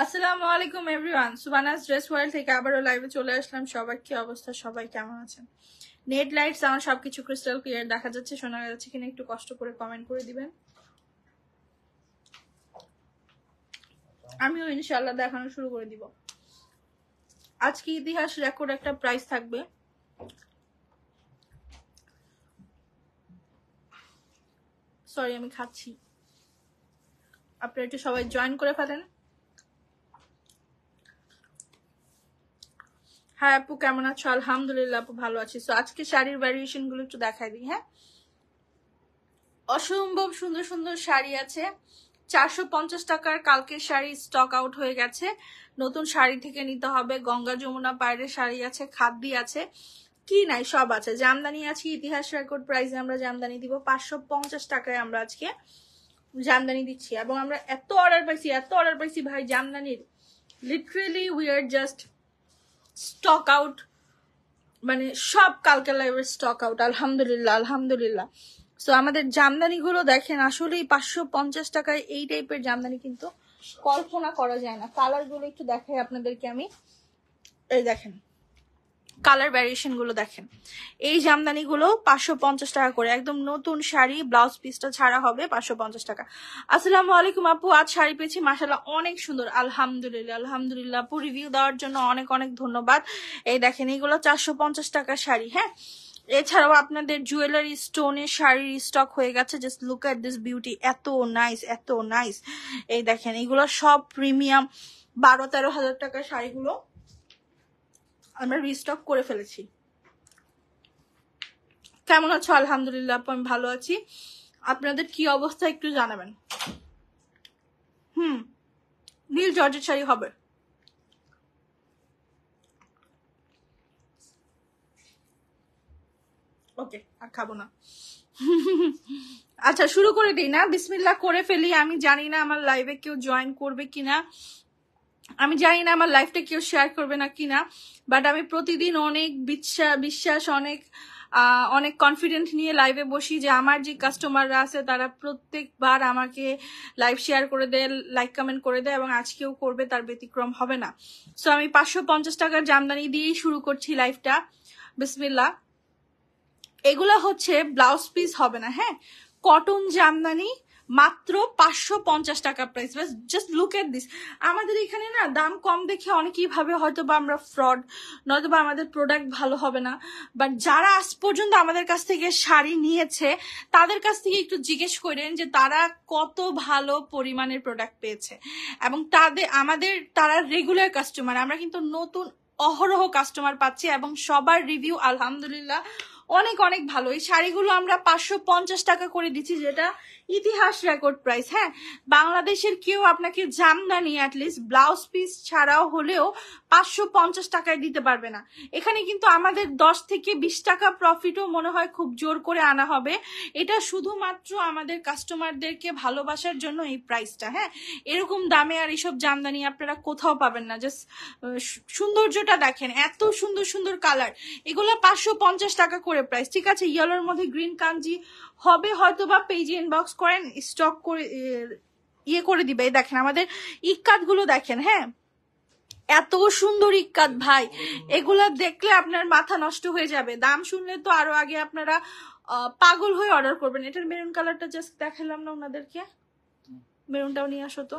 আসসালামু আলাইকুম everyone, সুবানাস dress world থেকে আবারও লাইভে চলে আসলাম। সবার কি অবস্থা, সবাই কেমন আছেন? নেট লাইট সাউন্ড সবকিছু ক্রিস্টাল ক্লিয়ার দেখা যাচ্ছে, শোনা যাচ্ছে কিনা একটু কষ্ট করে কমেন্ট করে দিবেন। আমিও ইনশাআল্লাহ দেখানো শুরু করে দিব। আজকে ইতিহাস রেকর্ড একটা প্রাইস থাকবে। সরি আমি খাচ্ছি, আপনারা একটু সবাই জয়েন করে ফেলেন। হ্যাঁ আপু কেমন আছো? আলহামদুলিল্লাহ আপু ভালো আছি। সো আজকে শাড়ির ভ্যারিয়েশন গুলো একটু দেখাই দিই। হ্যাঁ, অসম্ভব সুন্দর সুন্দর শাড়ি আছে। 450 টাকার কালকের শাড়ি স্টক আউট হয়ে গেছে। নতুন শাড়ি থেকে নিতে হবে। গঙ্গা যমুনা পায়ের শাড়ি আছে, খাদ্যি আছে, কি নাই সব আছে। জামদানি আছে, ইতিহাস রেকর্ড প্রাইসে আমরা জামদানি দিব। 550 টাকায় আমরা আজকে জামদানি দিচ্ছি। এবং আমরা এত অর্ডার পাইছি ভাই জামদানির, literally we are just stock out, মানে সব কালকে লাইভের স্টক আউট। আলহামদুলিল্লাহ আলহামদুলিল্লাহ। সো আমাদের জামদানি গুলো দেখেন, আসলেই 550 টাকায় এই টাইপের জামদানি কিন্তু কল্পনা করা যায় না। কালার গুলো একটু দেখাই আপনাদেরকে আমি। এই দেখেন কালার ভ্যারিয়েশন গুলো দেখেন। এই জামদানি গুলো 550 টাকা করে, একদম নতুন শাড়ি, ব্লাউজ পিসটা ছাড়া হবে 550 টাকা। আসসালামু আলাইকুম আপু, আজ শাড়ি পেয়েছি মাশাআল্লাহ অনেক সুন্দর। আলহামদুলিল্লাহ আলহামদুলিল্লাহ আপু, রিভিউ দেওয়ার জন্য অনেক অনেক ধন্যবাদ। এই দেখেন এগুলো 450 টাকা শাড়ি। হ্যাঁ, এছাড়াও আপনাদের জুয়েলারি স্টোনের শাড়ির স্টক হয়ে গেছে। Just look at this beauty, এত নাইস এত নাইস। এই দেখেন এগুলো সব প্রিমিয়াম 12-13 হাজার টাকার শাড়িগুলো আমরা রিস্টক করে ফেলেছি। কেমন আছো? আলহামদুলিল্লাহ আপু আমি ভালো আছি। আপনাদের কি অবস্থা একটু জানাবেন। নীল জর্জেট শাড়ি হবে। ওকে আর খাবো না। আচ্ছা শুরু করে দিই না, বিসমিল্লাহ করে ফেলি। আমি জানি না আমার লাইভে কেউ জয়েন করবে কিনা, আমি জানি না আমার লাইভটা কেউ শেয়ার করবে না কিনা, বাট আমি প্রতিদিন অনেক বিশ্বাস অনেক কনফিডেন্ট নিয়ে লাইভে বসি যে আমার যে কাস্টমাররা আছে তারা প্রত্যেকবার আমাকে লাইভ শেয়ার করে দেয়, লাইক কমেন্ট করে দেয়, এবং আজকেও করবে, তার ব্যতিক্রম হবে না। সো আমি 550 টাকার জামদানি দিয়েই শুরু করছি লাইভটা। বিসমিল্লাহ। এগুলো হচ্ছে ব্লাউজ পিস হবে না, হ্যাঁ, কটন জামদানি, মাত্র 550 টাকা price. Just look at this. আমাদের এখানে না দাম কম দেখে অনেকেই ভাবে হয়তো বা আমরা ফ্রড, নয়তো বা আমাদের প্রোডাক্ট ভালো হবে না। বাট যারা আজ পর্যন্ত আমাদের কাছ থেকে শাড়ি নিয়েছে তাদের কাছ থেকে একটু জিজ্ঞেস করেন যে তারা কত ভালো পরিমাণের প্রোডাক্ট পেয়েছে, এবং তারা রেগুলার কাস্টমার। আমরা কিন্তু নতুন অহরহ কাস্টমার পাচ্ছি এবং সবার রিভিউ আলহামদুলিল্লাহ অনেক অনেক ভালো। এই শাড়িগুলো আমরা 550 টাকা করে দিচ্ছি, যেটা ইতিহাস রেকর্ড প্রাইস। হ্যাঁ, বাংলাদেশের কেউ আপনাকে জামদানি অ্যাটলিস্ট ব্লাউজ পিস ছাড়াও হলেও 550 টাকায় দিতে পারবে না। এখানে কিন্তু আমাদের 10 থেকে 20 টাকা প্রফিটও মনে হয় খুব জোর করে আনা হবে। এটা শুধুমাত্র আমাদের কাস্টমারদেরকে ভালোবাসার জন্য এই প্রাইসটা। হ্যাঁ, এরকম দামে আর এইসব জামদানি আপনারা কোথাও পাবেন না। জাস্ট সৌন্দর্যটা দেখেন, এত সুন্দর সুন্দর কালার। এগুলো 550 টাকা করে প্রাইস, ঠিক আছে। ইয়েলোর মধ্যে গ্রিন কাঞ্জি হবে, হয়তো বা পেজে ইনবক্স করেন, স্টক করে ইয়ে করে দিবে। দেখেন আমাদের ইক্কাত গুলো দেখেন। হ্যাঁ, এত সুন্দর ইক্কাত ভাই, এগুলা দেখলে আপনার মাথা নষ্ট হয়ে যাবে। দাম শুনলে তো আরো আগে আপনারা পাগল হয়ে অর্ডার করবেন। এটার মেরুন কালারটা জাস্ট দেখালাম না ওনাদেরকে, মেরুনটাও নিয়ে আসো তো।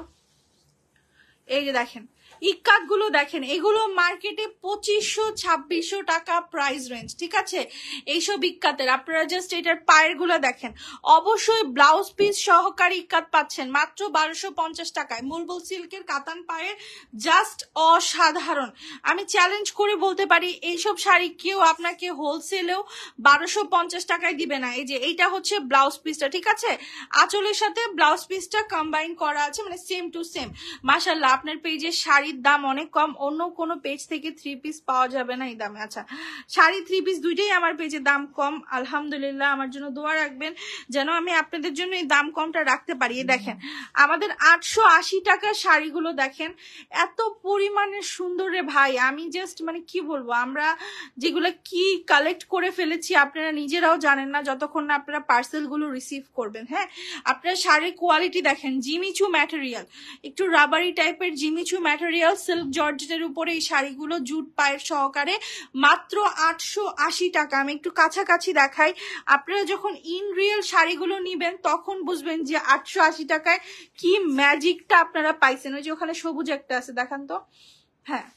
এই যে দেখেন ইক্কাত গুলো দেখেন, এগুলো মার্কেটে 2500-2600 টাকা প্রাইস রেঞ্জ, ঠিক আছে। এইসব ইক্কাতের আপনারা জাস্ট এটার পায়ের গুলো দেখেন। অবশ্যই ব্লাউজ পিস সহকারী ইক্কাত পাচ্ছেন মাত্র 1250 টাকায়। মুলবুল সিল্কের কাতান পায়ের, জাস্ট অসাধারণ। আমি চ্যালেঞ্জ করে বলতে পারি এইসব শাড়ি কেউ আপনাকে হোলসেলেও 1250 টাকায় দিবে না। এই যে এইটা হচ্ছে ব্লাউজ পিসটা, ঠিক আছে। আঁচলের সাথে ব্লাউজ পিসটা কম্বাইন করা আছে, মানে সেম টু সেম। মাশাআল্লাহ, আপনার পেজে শাড়ির দাম অনেক কম, অন্য কোনো পেজ থেকে 3 পিস পাওয়া যাবে না এই দামে। আচ্ছা, শাড়ি 3 পিস দুইটাই আমার পেজে দাম কম। আলহামদুলিল্লাহ, আমার জন্য দোয়া রাখবেন যেন আমি আপনাদের জন্য এই দাম কমটা রাখতে পারি। দেখেন আমাদের 880 টাকার শাড়িগুলো দেখেন, এত পরিমাণে সুন্দর রে ভাই। আমি জাস্ট মানে কি বলবো, আমরা যেগুলো কি কালেক্ট করে ফেলেছি আপনারা নিজেরাও জানেন না যতক্ষণ না আপনারা পার্সেলগুলো রিসিভ করবেন। হ্যাঁ, আপনারা শাড়ির কোয়ালিটি দেখেন, জিমিচু ম্যাটেরিয়াল, একটু রাবারি টাইপের টাইপের জিমিচু ম্যাটেরিয়াল সিল্ক জর্জেটের উপরে এই শাড়িগুলো জুট পায়ের সহকারে মাত্র 880 টাকা। আমি একটু কাছাকাছি দেখাই, আপনারা যখন ইন রিয়েল শাড়িগুলো নিবেন তখন বুঝবেন যে 880 টাকায় কি ম্যাজিকটা আপনারা পাইছেন। ওই যে ওখানে সবুজ একটা আছে, দেখান তো। হ্যাঁ,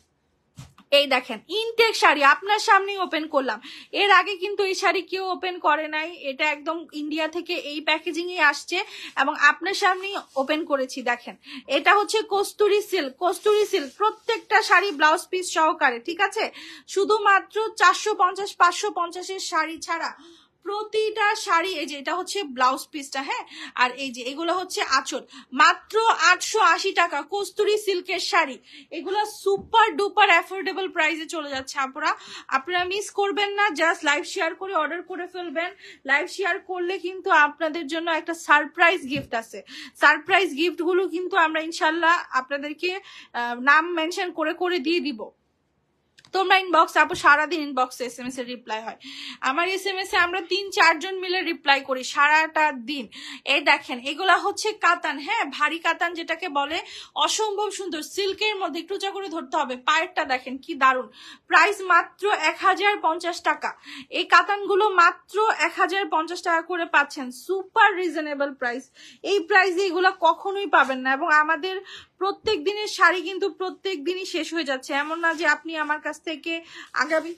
এই দেখেন ইনটেক শাড়ি আপনার সামনেই ওপেন করলাম। এর আগে কিন্তু এই শাড়ি কেউ ওপেন করে নাই, এটা একদম ইন্ডিয়া থেকে এই প্যাকেজিং এ আসছে এবং আপনার সামনেই ওপেন করেছি। দেখেন এটা হচ্ছে কস্তুরি সিল্ক, কস্তুরি সিল্ক প্রত্যেকটা শাড়ি ব্লাউজ পিস সহকারে, ঠিক আছে। শুধুমাত্র 450 550-এর শাড়ি ছাড়া প্রতিটা শাড়ি, এই যে এটা হচ্ছে ব্লাউজ পিসটা, হ্যাঁ, আর এই যে এগুলো হচ্ছে আঁচল, মাত্র 880 টাকা কস্তুরি সিল্কের শাড়ি। এগুলো সুপার ডুপার অ্যাফোর্ডেবল প্রাইসে চলে যাচ্ছে। আপনারা মিস করবেন না, জাস্ট লাইভ শেয়ার করে অর্ডার করে ফেলবেন। লাইভ শেয়ার করলে কিন্তু আপনাদের জন্য একটা সারপ্রাইজ গিফট আছে। সারপ্রাইজ গিফট গুলো কিন্তু আমরা ইনশাল্লাহ আপনাদেরকে নাম মেনশন করে করে দিয়ে দিব। তোমরা ইনবক্স, আপু সারাদিন ইনবক্সে SMS এর রিপ্লাই হয়। আমার SMS এ আমরা 3-4 জন মিলে রিপ্লাই করি সারাটা দিন। এই দেখেন এগুলা হচ্ছে কাতান, হ্যাঁ, ভারী কাতান যেটাকে বলে, অসম্ভব সুন্দর সিল্কের মধ্যে, একটু উঁচা করে ধরতে হবে। পায়েরটা দেখেন কি দারুন, প্রাইস মাত্র 1050 টাকা। এই কাতানগুলো মাত্র 1050 টাকা করে পাচ্ছেন, সুপার রিজনেবল প্রাইস। এই প্রাইসে এগুলা কখনোই পাবেন না। এবং আমাদের প্রত্যেক দিনের শাড়ি কিন্তু প্রত্যেক দিনই শেষ হয়ে যাচ্ছে, এমন না যে আপনি আমার কাছ থেকে আগামী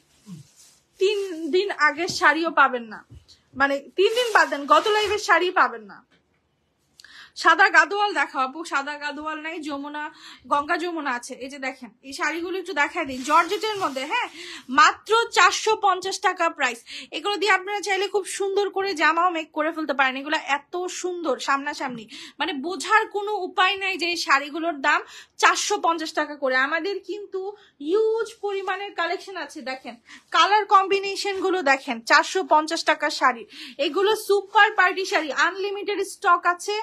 3 দিন আগের শাড়িও পাবেন না, মানে 3 দিন বাদ দেন, গত লাইভের শাড়ি পাবেন না। সাদা গাদোয়াল দেখো আপু, সাদা গাদোয়াল নাই, যমুনা, গঙ্গা যমুনা আছে। এই যে দেখেন এই শাড়িগুলো একটু দেখাই দিই, জর্জেটের মধ্যে, হ্যাঁ, মাত্র 450 টাকা প্রাইস। এগুলো দিয়ে আপনারা চাইলে খুব সুন্দর করে জামাও মেক করে ফেলতে পারেন। এগুলো এত সুন্দর সামনাসামনি, মানে বোঝার কোনো উপায় নাই যে এই শাড়িগুলোর দাম 450 টাকা করে। আমাদের কিন্তু হিউজ পরিমাণের কালেকশন আছে, দেখেন কালার কম্বিনেশন গুলো দেখেন। 450 টাকার শাড়ি, এগুলো super party sari, unlimited stock আছে,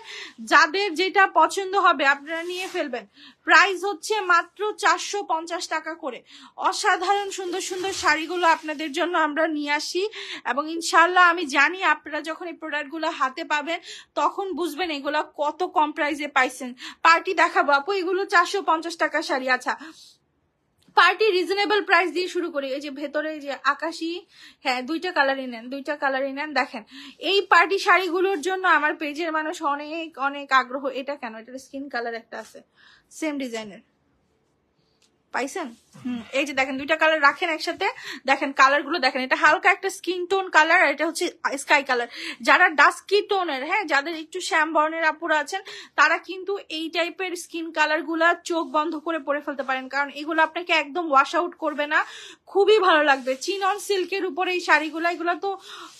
যাদের যেটা পছন্দ হবে আপনারা নিয়ে ফেলবেন। প্রাইস হচ্ছে মাত্র 450 টাকা করে। অসাধারণ সুন্দর সুন্দর শাড়িগুলো আপনাদের জন্য আমরা নিয়ে আসি এবং ইনশাল্লাহ আমি জানি আপনারা যখন এই প্রোডাক্টগুলো হাতে পাবেন তখন বুঝবেন এগুলো কত কম প্রাইসে পাইছেন। পার্টি দেখাবো আপু, এগুলো 450 টাকা শাড়ি। আচ্ছা, পার্টি রিজনেবল প্রাইস দিয়ে শুরু করি। এই যে ভেতরে যে আকাশি, হ্যাঁ, 2টা কালারই নেন, 2টা কালারই নেন। দেখেন এই পার্টি শাড়িগুলোর জন্য আমার পেজের মানুষ অনেক অনেক আগ্রহ। এটা কেন, এটার স্কিন কালার একটা আছে সেম ডিজাইনের, পাইছেন? এই যে দেখেন 2টা কালার রাখেন একসাথে, দেখেন কালার গুলো দেখেন। এটা হালকা একটা স্কিন টোন কালার আর এটা হচ্ছে স্কাই কালার। যারা ডাস্কি টোনের, হ্যাঁ, যাদের একটু শ্যাম বর্ণের আপুরা আছেন তারা কিন্তু এই টাইপের স্কিন কালার গুলা চোখ বন্ধ করে পরে ফেলতে পারেন, কারণ এগুলো আপনাকে একদম ওয়াশ আউট করবে না, খুবই ভালো লাগবে। চিনন সিল্কের উপরে এই শাড়িগুলো, এগুলো তো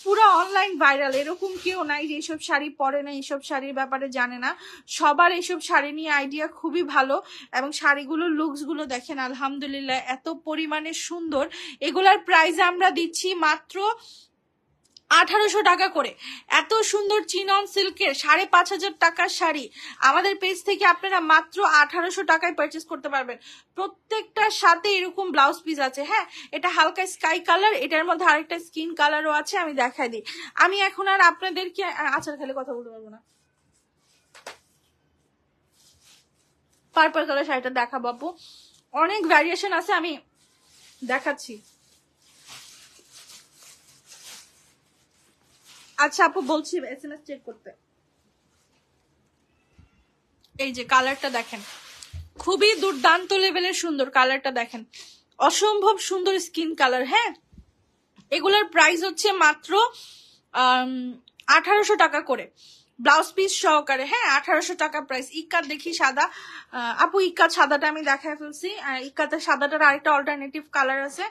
পুরো অনলাইন ভাইরাল। এরকম কেউ নাই যে এইসব শাড়ি পরে না, এইসব শাড়ির ব্যাপারে জানে না। সবার এইসব শাড়ি নিয়ে আইডিয়া খুবই ভালো এবং শাড়িগুলোর লুকস গুলো দেখেন আলহামদুলিল্লাহ এত পরিমাণে সুন্দর। এগুলার প্রাইস আমরা দিচ্ছি মাত্র 1800 টাকা করে। এত সুন্দর চিনন সিল্কের 5500 টাকার শাড়ি আমাদের পেজ থেকে আপনারা মাত্র 1800 টাকায় পারচেস করতে পারবেন। প্রত্যেকটার সাথে এরকম ব্লাউজ পিস আছে, হ্যাঁ, এটা হালকা স্কাই কালার, এটার মধ্যে আরেকটা স্কিন কালারও আছে, আমি দেখাই দিই। আমি এখন আর আপনাদেরকে আচার খেলে কথা বলতে পারবো না। পার্পল কালার শাড়িটা দেখাবো আপু, অনেক ভ্যারিয়েশন আছে, আমি দেখাচ্ছি। আচ্ছা আপু বলছি SMS চেক করতে। এই যে কালারটা দেখেন, খুবই দুর্দান্ত লেভেলের সুন্দর কালারটা দেখেন, অসম্ভব সুন্দর স্কিন কালার। হ্যাঁ, এগুলোর প্রাইস হচ্ছে মাত্র 1800 টাকা করে ব্লাউজ পিস সহকারে। হ্যাঁ, 1800 টাকা প্রাইস। ইক্কাত দেখি সাদা, আপু ইক্কাত সাদাটা আমি দেখায় ফেলছি। ইক্কাতে সাদাটার আরেকটা অল্টারনেটিভ কালার আছে,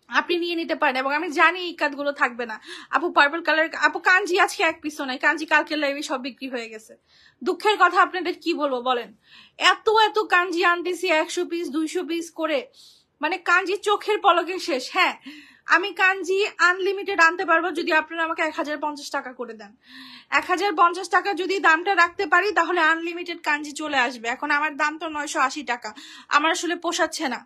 আপনি নিয়ে নিতে পারেন এবং আমি জানি এই কাজগুলো থাকবে না। আপু পার্পল কালার, আপু কাঞ্জি আজকে এক পিসও নাই, কাঞ্জি কালকে লাইভে সব বিক্রি হয়ে গেছে। দুঃখের কথা আপনাদের কি বলবো বলেন, এত এত কাঞ্জি আনতেছি 100 পিস 200 পিস করে, মানে কাঞ্জি চোখের পলকে শেষ। হ্যাঁ, আমি কাঞ্জি আনলিমিটেড আনতে পারবো যদি আপনারা আমাকে 1050 টাকা করে দেন। 1050 টাকা যদি দামটা রাখতে পারি তাহলে আনলিমিটেড কাঞ্জি চলে আসবে। এখন আমার দাম তো 980 টাকা, আমার আসলে পোষাচ্ছে না।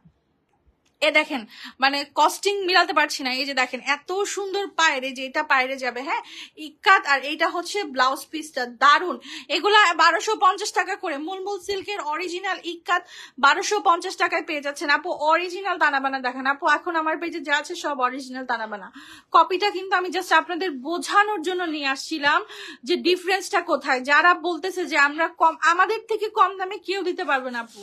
এ দেখেন মানে কস্টিং মিলাতে পারছি না, এই যে দেখেন এত সুন্দর পায়ের, এই যে এটা পায়রে যাবে, হ্যাঁ ইক্কাত, আর এইটা হচ্ছে ব্লাউজ পিসটা দারুন। এগুলা 1250 টাকা করে, মুলমুল সিল্কের অরিজিনাল ইক্কাত 1250 টাকায় পেয়ে যাচ্ছেন আপু। অরিজিনাল তানাবানা দেখেন আপু, এখন আমার পেজে যা আছে সব অরিজিনাল তানাবানা। কপিটা কিন্তু আমি জাস্ট আপনাদের বোঝানোর জন্য নিয়ে আসছিলাম যে ডিফারেন্সটা কোথায়। যারা বলতেছে যে আমরা কম, আমাদের থেকে কম দামে কেউ দিতে পারবে না আপু।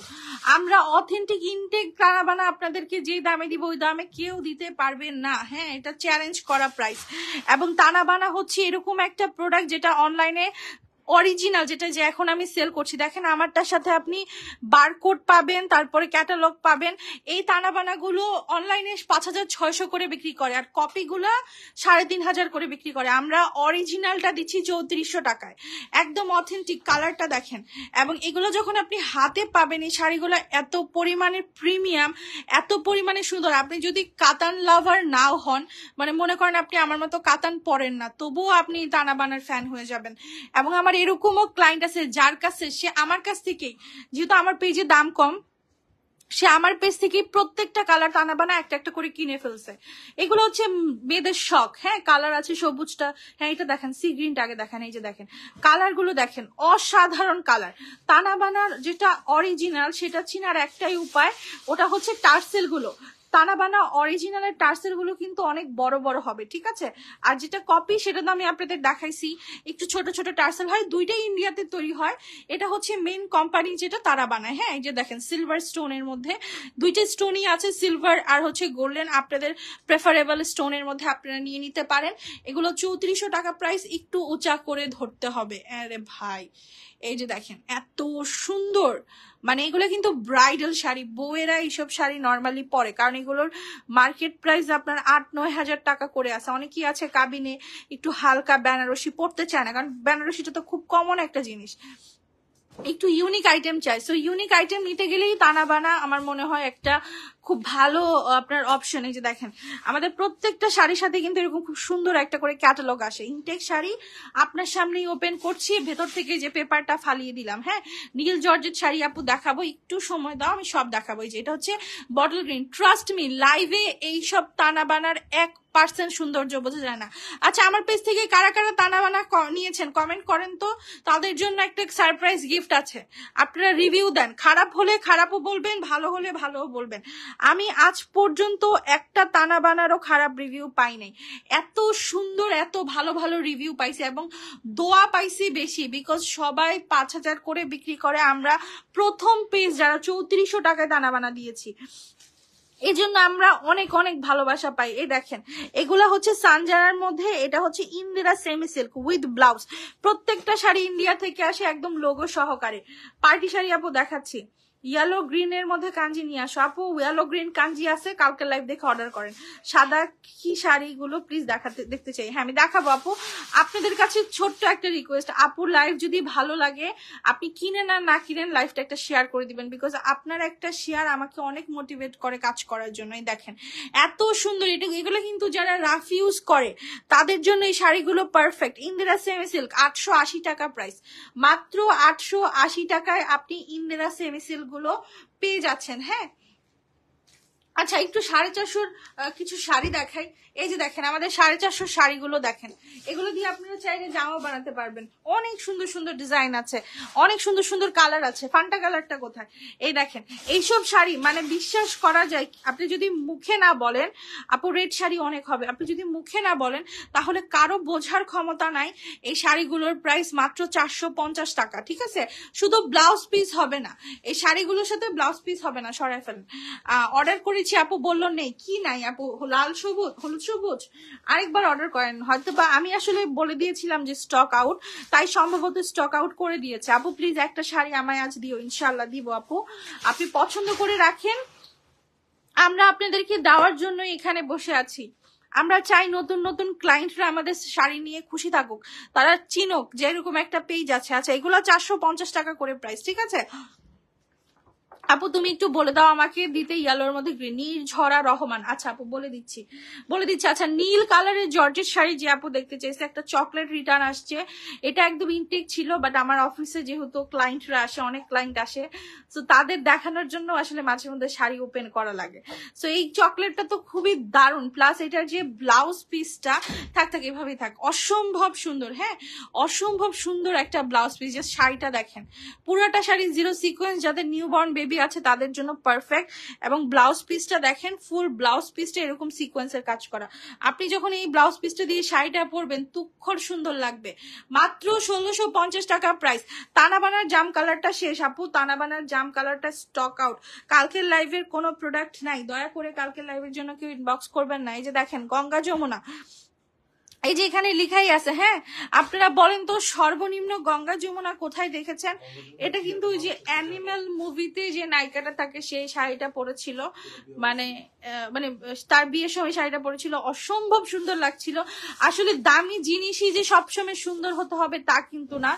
আমরা অথেন্টিক ইনটেক তানাবানা আপনাদেরকে যে দামে দিব ওই দামে কেউ দিতে পারবে না, হ্যাঁ এটা চ্যালেঞ্জ করা প্রাইস। এবং তানাবানা হচ্ছে এরকম একটা প্রোডাক্ট যেটা অনলাইনে অরিজিনাল, যেটা যে এখন আমি সেল করছি, দেখেন আমারটার সাথে আপনি বারকোড পাবেন, তারপরে ক্যাটালগ পাবেন। এই তানাবানাগুলো অনলাইনে 5600 করে বিক্রি করে, আর কপিগুলো 3500 করে বিক্রি করে। আমরা অরিজিনালটা দিচ্ছি 3400 টাকায়, একদম অথেন্টিক। কালারটা দেখেন, এবং এগুলো যখন আপনি হাতে পাবেন, এই শাড়িগুলো এত পরিমাণে প্রিমিয়াম, এত পরিমাণে সুন্দর। আপনি যদি কাতান লাভার নাও হন, মানে মনে করেন আপনি আমার মতো কাতান পরেন না, তবুও আপনি তানাবানার ফ্যান হয়ে যাবেন। এবং আমার এরকমও ক্লায়েন্ট আছে যার কাছে, সে আমার কাছ থেকেই, যেহেতু আমার পেজে দাম কম, সে আমার পেজ থেকে প্রত্যেকটা কালার তানাবানা একটা একটা করে কিনে ফেলছে। এগুলো হচ্ছে মেয়েদের শখ, হ্যাঁ কালার আছে সবুজটা, হ্যাঁ এটা দেখেন সি গ্রিনটা আগে দেখেন, এই যে দেখেন কালার গুলো দেখেন, অসাধারণ কালার। তানাবানার যেটা অরিজিনাল সেটা চিনার একটাই উপায়, ওটা হচ্ছে টার্সেল গুলো। তানাবানা অরিজিনালের টার্সেল গুলো কিন্তু অনেক বড় বড় হবে, ঠিক আছে। আর যেটা কপি সেটা তো আমি আপনাদের দেখাইছি, একটু ছোট ছোট টার্সেল হয়, দুইটাই ইন্ডিয়াতে তৈরি হয়। এটা হচ্ছে মেন কোম্পানি যেটা তারা বানায়, হ্যাঁ এই যে দেখেন সিলভার স্টোনের মধ্যে, দুইটা স্টোনই আছে, সিলভার আর হচ্ছে গোল্ডেন। আপনাদের প্রেফারেবল স্টোনের মধ্যে আপনারা নিয়ে নিতে পারেন। এগুলো 3400 টাকা প্রাইস, একটু উঁচা করে ধরতে হবে। আরে ভাই এই যে দেখেন এত সুন্দর, মানে এগুলো কিন্তু ব্রাইডাল শাড়ি, বউয়েরা এইসব শাড়ি নর্মালি পরে, কারণ এগুলোর মার্কেট প্রাইস আপনার 8-9 হাজার টাকা করে আছে। অনেকেই আছে কাবিনে একটু হালকা বেনারসি পড়তে চায় না, কারণ বেনারসিটা তো খুব কমন একটা জিনিস, একটু ইউনিক আইটেম চাই। সো ইউনিক আইটেম নিতে গেলেই তানাবানা আমার মনে হয় একটা খুব ভালো আপনার অপশন। এই যে দেখেন আমাদের প্রত্যেকটা শাড়ির সাথে কিন্তু এরকম খুব সুন্দর একটা করে ক্যাটালগ আসে। ইনটেক শাড়ি আপনার সামনেই ওপেন করছি, ভেতর থেকে যে পেপারটা ফালিয়ে দিলাম, হ্যাঁ নীল জর্জেট শাড়ি আপু দেখাবো, একটু সময় দাও আমি সব দেখাবো। এই যে এটা হচ্ছে বটল গ্রিন, ট্রাস্ট মি লাইভে এইসব তানাবানার 1% সৌন্দর্য বোঝা যায় না। আচ্ছা আমার পেজ থেকে কারা কারা তানাবানা নিয়েছেন কমেন্ট করেন তো, তাদের জন্য একটা সারপ্রাইজ গিফট আছে। আপনারা রিভিউ দেন, খারাপ হলে খারাপও বলবেন, ভালো হলে ভালোও বলবেন। আমি আজ পর্যন্ত একটা তানাবানারও খারাপ রিভিউ পাই নাই, এত সুন্দর এত ভালো ভালো রিভিউ পাইছি, এবং দোয়া পাইছি বেশি, বিকজ সবাই 5000 করে বিক্রি করে, আমরা প্রথম পেজ যারা 3400 টাকায় তানাবানা দিয়েছি, এই জন্য আমরা অনেক অনেক ভালোবাসা পাই। এই দেখেন এগুলা হচ্ছে সানজানার মধ্যে, এটা হচ্ছে Indira semi silk with blouse. প্রত্যেকটা শাড়ি ইন্ডিয়া থেকে আসে একদম লোগো সহকারে। পার্টি শাড়ি আপু দেখাচ্ছি, ইয়েলো গ্রিন এর মধ্যে কাঞ্জি নিয়ে আসো আপু, ইয়েলো গ্রিন কাঞ্জি আছে, কালকে লাইভ দেখে অর্ডার করেন। সাদা কি শাড়িগুলো প্লিজ দেখতে চাই, হ্যাঁ আমি দেখাবো আপু। আপনাদের কাছে ছোট্ট একটা রিকোয়েস্ট, আপু লাইভ যদি ভালো লাগে আপনি কিনেন আর না কিনেন লাইভটা একটা শেয়ার করে দিবেন, বিকজ আপনার একটা শেয়ার আমাকে অনেক মোটিভেট করে কাজ করার জন্য। দেখেন এত সুন্দর, এগুলো কিন্তু যারা রাফ ইউজ করে তাদের জন্য এই শাড়িগুলো পারফেক্ট। ইন্দিরা সেমি সিল্ক 880 টাকা প্রাইস, মাত্র 880 টাকায় আপনি ইন্দিরা সেমি সিল্ক গুলো পেয়ে যাচ্ছেন, হ্যাঁ। আচ্ছা একটু 450 কিছু শাড়ি দেখাই। এই যে দেখেন আমাদের 450 শাড়িগুলো দেখেন, এগুলো দিয়ে আপনারা চাইলে জামা বানাতে পারবেন। অনেক সুন্দর সুন্দর ডিজাইন আছে, অনেক সুন্দর সুন্দর কালার আছে। ফান্টা কালারটা কোথায়? এই দেখেন এইসব শাড়ি মানে বিশ্বাস করা যায়, আপনি যদি মুখে না বলেন আপু রেড শাড়ি অনেক হবে, আপনি যদি মুখে না বলেন তাহলে কারো বোঝার ক্ষমতা নাই। এই শাড়িগুলোর প্রাইস মাত্র 450 টাকা, ঠিক আছে। শুধু ব্লাউজ পিস হবে না, এই শাড়িগুলোর সাথে ব্লাউজ পিস হবে না, সরাই ফেলেন। অর্ডার করেছি আপু বললো নেই, কি নাই আপু? লাল সবুজ, হলুদ সবুজ, আরেকবার অর্ডার করেন। হয়তো বা আমি আসলে বলে দিয়েছিলাম যে স্টক আউট, তাই সম্ভবত স্টক আউট করে দিয়েছে। আপু প্লিজ একটা শাড়ি আমায় আজ দিও, ইনশাল্লাহ দিব আপু, আপনি পছন্দ করে রাখেন। আমরা আপনাদেরকে দেওয়ার জন্য এখানে বসে আছি। আমরা চাই নতুন নতুন ক্লায়েন্টরা আমাদের শাড়ি নিয়ে খুশি থাকুক, তারা চিনুক যে এরকম একটা পেজ আছে। আচ্ছা এগুলো 450 টাকা করে প্রাইস, ঠিক আছে। আপু তুমি একটু বলে দাও আমাকে, দিতে ইয়েলোর মধ্যে গ্রিন, নির্ঝরা রহমান। আচ্ছা আপু বলে দিচ্ছি। আচ্ছা, নীল কালারের জর্জেট শাড়ি যে আপু দেখতে চাইছে, একটা চকলেট রিটার্ন আসছে। এটা একদম ইনটেক ছিল, বাট আমার অফিসে যেহেতু ক্লায়েন্টরা আসে, অনেক ক্লায়েন্ট আসে, তো তাদের দেখানোর জন্য আসলে মাঝে মধ্যে শাড়ি ওপেন করা লাগে। তো এই চকলেটটা তো খুবই দারুণ, প্লাস এটার যে ব্লাউজ পিসটা থাক এভাবেই থাক, অসম্ভব সুন্দর। হ্যাঁ, অসম্ভব সুন্দর একটা ব্লাউজ পিস। জাস্ট শাড়িটা দেখেন, পুরাটা শাড়ি জিরো সিকোয়েন্স, যাদের নিউবর্ন বেবি আছে তাদের জন্য পারফেক্ট। এবং ব্লাউজ পিসটা দেখেন, ফুল ব্লাউজ পিসটা এরকম সিকোয়েন্সের কাজ করা। আপনি যখন এই ব্লাউজ পিসটা দিয়ে শাড়িটা পরবেন তুক্ষর সুন্দর লাগবে। মাত্র 1650 টাকা প্রাইস। তানাবানার জাম কালারটা শেষ আপু, তানাবানার জাম কালারটা স্টক আউট। কালকের লাইভের কোনো প্রোডাক্ট নাই, দয়া করে কালকের লাইভের জন্য কেউ ইনবক্স করবেন না। এই যে দেখেন গঙ্গা যমুনা, এই যে এখানে লিখাই আছে। হ্যাঁ, আপনারা বলেন তো সর্বনিম্ন গঙ্গা যমুনা কোথায় দেখেছেন? এটা কিন্তু ওই যে অ্যানিমাল মুভিতে যে নায়িকাটা থাকে সেই শাড়িটা পরেছিল, মানে মানে তার বিয়ের সময় শাড়িটা পরেছিল, অসম্ভব সুন্দর লাগছিল। আসলে দামি জিনিসই যে সবসময় সুন্দর হতে হবে তা কিন্তু না,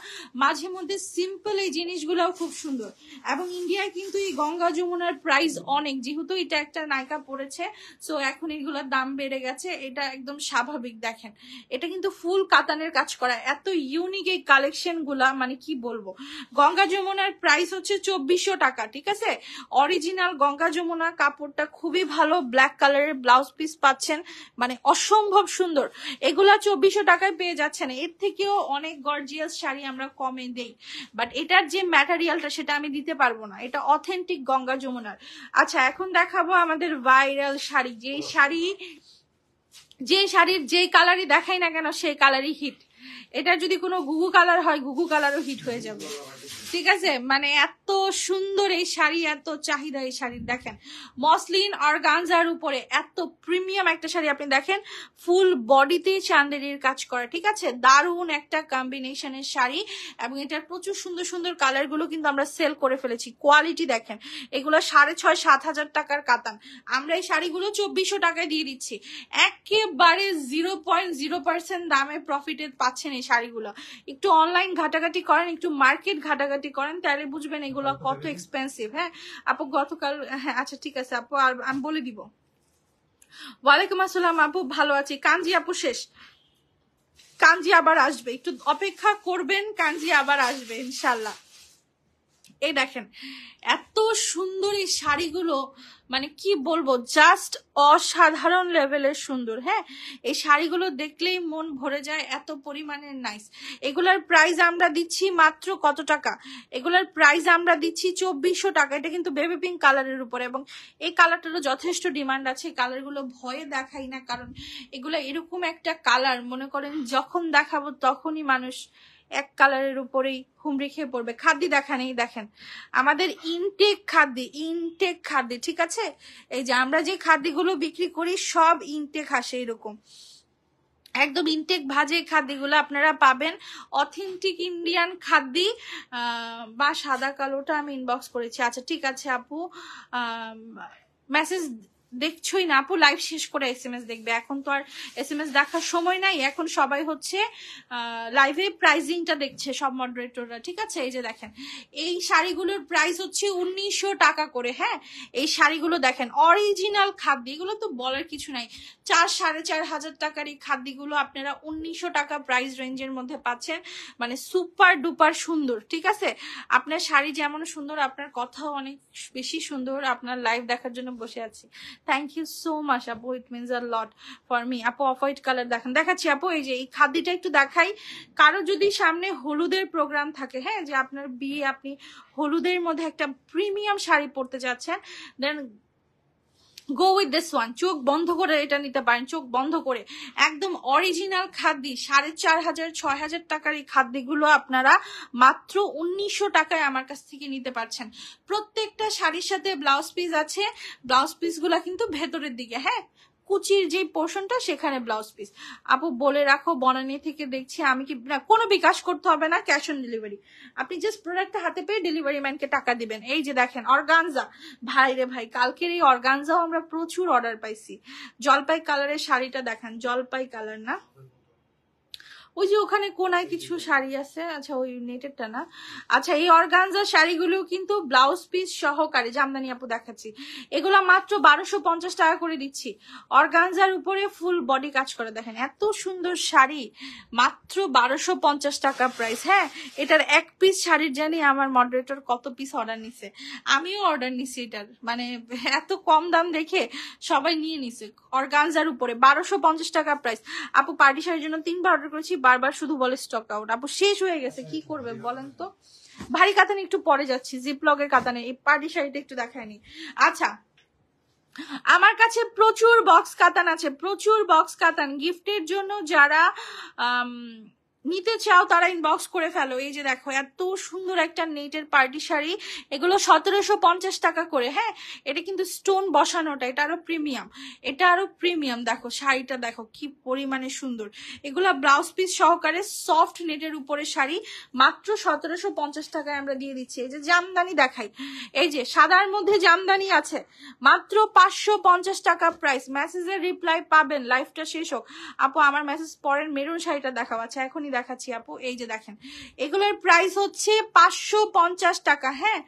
মাঝে মধ্যে সিম্পল এই জিনিসগুলোও খুব সুন্দর। এবং ইন্ডিয়ায় কিন্তু এই গঙ্গা যমুনার প্রাইস অনেক, যেহেতু এটা একটা নায়িকা পরেছে, সো এখন এগুলোর দাম বেড়ে গেছে, এটা একদম স্বাভাবিক। দেখেন এটা কিন্তু ফুল কাতানের কাজ করা, এত ইউনিক এই কালেকশন গুলা, মানে কি বলবো। গঙ্গা যমুনার প্রাইস হচ্ছে 2400 টাকা, ঠিক আছে। অরিজিনাল গঙ্গা যমুনা কাপড়টা খুবই ভালো, ব্ল্যাক কালারের ব্লাউজ পিস পাচ্ছেন, মানে অসম্ভব সুন্দর। এগুলা 2400 টাকায় পেয়ে যাচ্ছেন। এর থেকেও অনেক গর্জিয়াস শাড়ি আমরা কমে দেই, বাট এটার যে ম্যাটেরিয়ালটা সেটা আমি দিতে পারবো না, এটা অথেন্টিক গঙ্গা যমুনার। আচ্ছা এখন দেখাবো আমাদের ভাইরাল শাড়ি, যে শাড়ির যেই কালারই দেখাই না কেন সেই কালারই হিট। এটা যদি কোনো গুগু কালার হয়, গুগু কালারও হিট হয়ে যাবে, ঠিক আছে। মানে এত সুন্দর এই শাড়ি, এত চাহিদা এই শাড়ির। দেখেন মসলিন অর্গানজার উপরে এত প্রিমিয়াম একটা শাড়ি, আপনি দেখেন ফুল বডিতে চান্দেরির কাজ করা, ঠিক আছে। দারুণ একটা কম্বিনেশনের শাড়ি, এবং এটার প্রচুর সুন্দর সুন্দর কালার গুলো কিন্তু আমরা সেল করে ফেলেছি। কোয়ালিটি দেখেন, এগুলো 6500-7000 টাকার কাতান, আমরা এই শাড়িগুলো 2400 টাকায় দিয়ে দিচ্ছি। একেবারে 0.0% দামে প্রফিটে পাচ্ছেন এই শাড়িগুলো। একটু অনলাইন ঘাটাঘাটি করেন, একটু মার্কেট ঘাটাঘাটি করেন, তাহলে বুঝবেন এগুলো কত এক্সপেন্সিভ। হ্যাঁ আপু গতকাল, হ্যাঁ আচ্ছা ঠিক আছে আপু, আর আমি বলে দিব। ওয়ালাইকুম আসসালাম আপু, ভালো আছি। কাঞ্জি আপু শেষ, কাঞ্জি আবার আসবে, একটু অপেক্ষা করবেন, কাঞ্জি আবার আসবে ইনশাল্লাহ। এই দেখেন এত সুন্দর এই শাড়িগুলো, মানে কি বলবো, জাস্ট অসাধারণ লেভেলের সুন্দর। হ্যাঁ, এই শাড়িগুলো দেখলেই মন ভরে যায়, এত পরিমাণের নাইস। এগুলার প্রাইস আমরা দিচ্ছি মাত্র কত টাকা? এগুলার প্রাইস আমরা দিচ্ছি 2400 টাকা। এটা কিন্তু বেবি পিঙ্ক কালারের উপরে, এবং এই কালারটারও যথেষ্ট ডিমান্ড আছে। কালারগুলো ভয়ে দেখাই না, কারণ এগুলো এরকম একটা কালার, মনে করেন যখন দেখাবো তখনই মানুষ এক কালারের উপরেই হুমড়ি খেয়ে পড়বে। খাদ্য দেখান, এই দেখেন আমাদের ইনটেক খাদ্য, ঠিক আছে। এই যে আমরা যে খাদ্যগুলো বিক্রি করি সব ইনটেক আসে, এরকম একদম ইনটেক ভাজে খাদ্যগুলো আপনারা পাবেন। অথেন্টিক ইন্ডিয়ান খাদ্য, বা সাদা কালোটা আমি ইনবক্স করেছি। আচ্ছা ঠিক আছে আপু, মেসেজ দেখছোই না আপু, লাইভ শেষ করে এসএমএস দেখবে। এখন তো আর এসএমএস দেখার সময় নাই, এখন সবাই হচ্ছে লাইভে প্রাইজিংটা দেখছে সব মডারেটররা, ঠিক আছে। এই যে দেখেন এই শাড়িগুলোর প্রাইস হচ্ছে 1900 টাকা করে। হ্যাঁ, এই শাড়িগুলো দেখেন অরিজিনাল খাদ্য, এগুলো তো বলার কিছু নাই। 4-4500 টাকার এই খাদ্যগুলো আপনারা 1900 টাকা প্রাইস রেঞ্জের মধ্যে পাচ্ছেন, মানে সুপার ডুপার সুন্দর, ঠিক আছে। আপনার শাড়ি যেমন সুন্দর, আপনার কথাও অনেক বেশি সুন্দর। আপনার লাইভ দেখার জন্য বসে আছি, থ্যাংক ইউ সো মাচ আপু, it means a lot for me. আপু অফ হোয়াইট কালার দেখেন, দেখাচ্ছি আপু। এই যে এই খাদ্যটা একটু দেখাই, কারো যদি সামনে হলুদের প্রোগ্রাম থাকে, হ্যাঁ যে আপনার বিয়ে, আপনি হলুদের মধ্যে একটা প্রিমিয়াম শাড়ি পরতে যাচ্ছেন, দেন গো উইথ দিস ওয়ান। চোখ বন্ধ করে এটা নিতে পারেন, চোখ বন্ধ করে। একদম অরিজিনাল খাদ্য, 4500-6000 টাকার এই খাদ্যগুলো আপনারা মাত্র 1900 টাকায় আমার কাছ থেকে নিতে পারছেন। প্রত্যেকটা শাড়ির সাথে ব্লাউজ পিস আছে, ব্লাউজ পিস গুলা কিন্তু ভেতরের দিকে, হ্যাঁ কুচির যে পোর্শনটা সেখানে ব্লাউজ পিস। আপু বলে রাখো, বনানী থেকে দেখছি আমি কি না, কোনো বিকাশ করতে হবে না, ক্যাশ অন ডেলিভারি। আপনি জাস্ট প্রোডাক্টটা হাতে পেয়ে ডেলিভারি ম্যানকে টাকা দিবেন। এই যে দেখেন অর্গানজা, ভাই রে ভাই, কালকের এই অর্গানজাও আমরা প্রচুর অর্ডার পাইছি। জলপাই কালারের শাড়িটা দেখেন, জলপাই কালার না, ওই যে ওখানে কোনায় কিছু শাড়ি আছে, আচ্ছা ওই নেটেরটা না। আচ্ছা এই অর্গানজার শাড়িগুলো কিন্তু ব্লাউজ পিস সহকারে, জামদানি আপু দেখাচ্ছি, এগুলা মাত্র 1250 টাকা করে দিচ্ছি। অর্গানজার উপরে ফুল বডি কাজ করে, দেখেন এত সুন্দর শাড়ি, মাত্র 1250 টাকা প্রাইস। হ্যাঁ এটার এক পিস শাড়ির জানি আমার মডারেটর কত পিস অর্ডার নিছে, আমিও অর্ডার নিছি এটার, মানে এত কম দাম দেখে সবাই নিয়ে নিছে। অর্গানজার উপরে 1250 টাকা প্রাইস। আপু পার্টি শাড়ির জন্য 3বার অর্ডার করেছি, বারবার শুধু বলে স্টক আউট। আপু শেষ হয়ে গেছে, কি করবে বলেন তো। ভারী কাতানে একটু পরে যাচ্ছি, জিপলগের কাতানে, এই পার্টি শাড়িটা একটু দেখায়নি। আচ্ছা আমার কাছে প্রচুর বক্স কাতান আছে, প্রচুর বক্স কাতান গিফটের জন্য, যারা নিতে চাও তারা ইনবক্স করে ফেলো। এই যে দেখো এত সুন্দর একটা নেটের পার্টি শাড়ি, এগুলো 1750 টাকা করে। হ্যাঁ এটা কিন্তু স্টোন বসানোটা, এটা আরো প্রিমিয়াম, এটা আরো প্রিমিয়াম। দেখো শাড়িটা দেখো কি পরিমাণে সুন্দর, এগুলা ব্লাউজ পিস সহকারে সফট নেটের উপরে শাড়ি, মাত্র 1750 টাকায় আমরা দিয়ে দিচ্ছি। এই যে জামদানি দেখাই, এই যে সাদার মধ্যে জামদানি আছে, মাত্র 550 টাকা প্রাইস। মেসেজের রিপ্লাই পাবেন, লাইভটা শেষ হোক। আপু আমার মেসেজ পরের মেরুন শাড়িটা দেখাও। আচ্ছা এখনই দেখাচ্ছি আপু, এই যে দেখেন এগুলোর প্রাইস হচ্ছে 550 টাকা। হ্যাঁ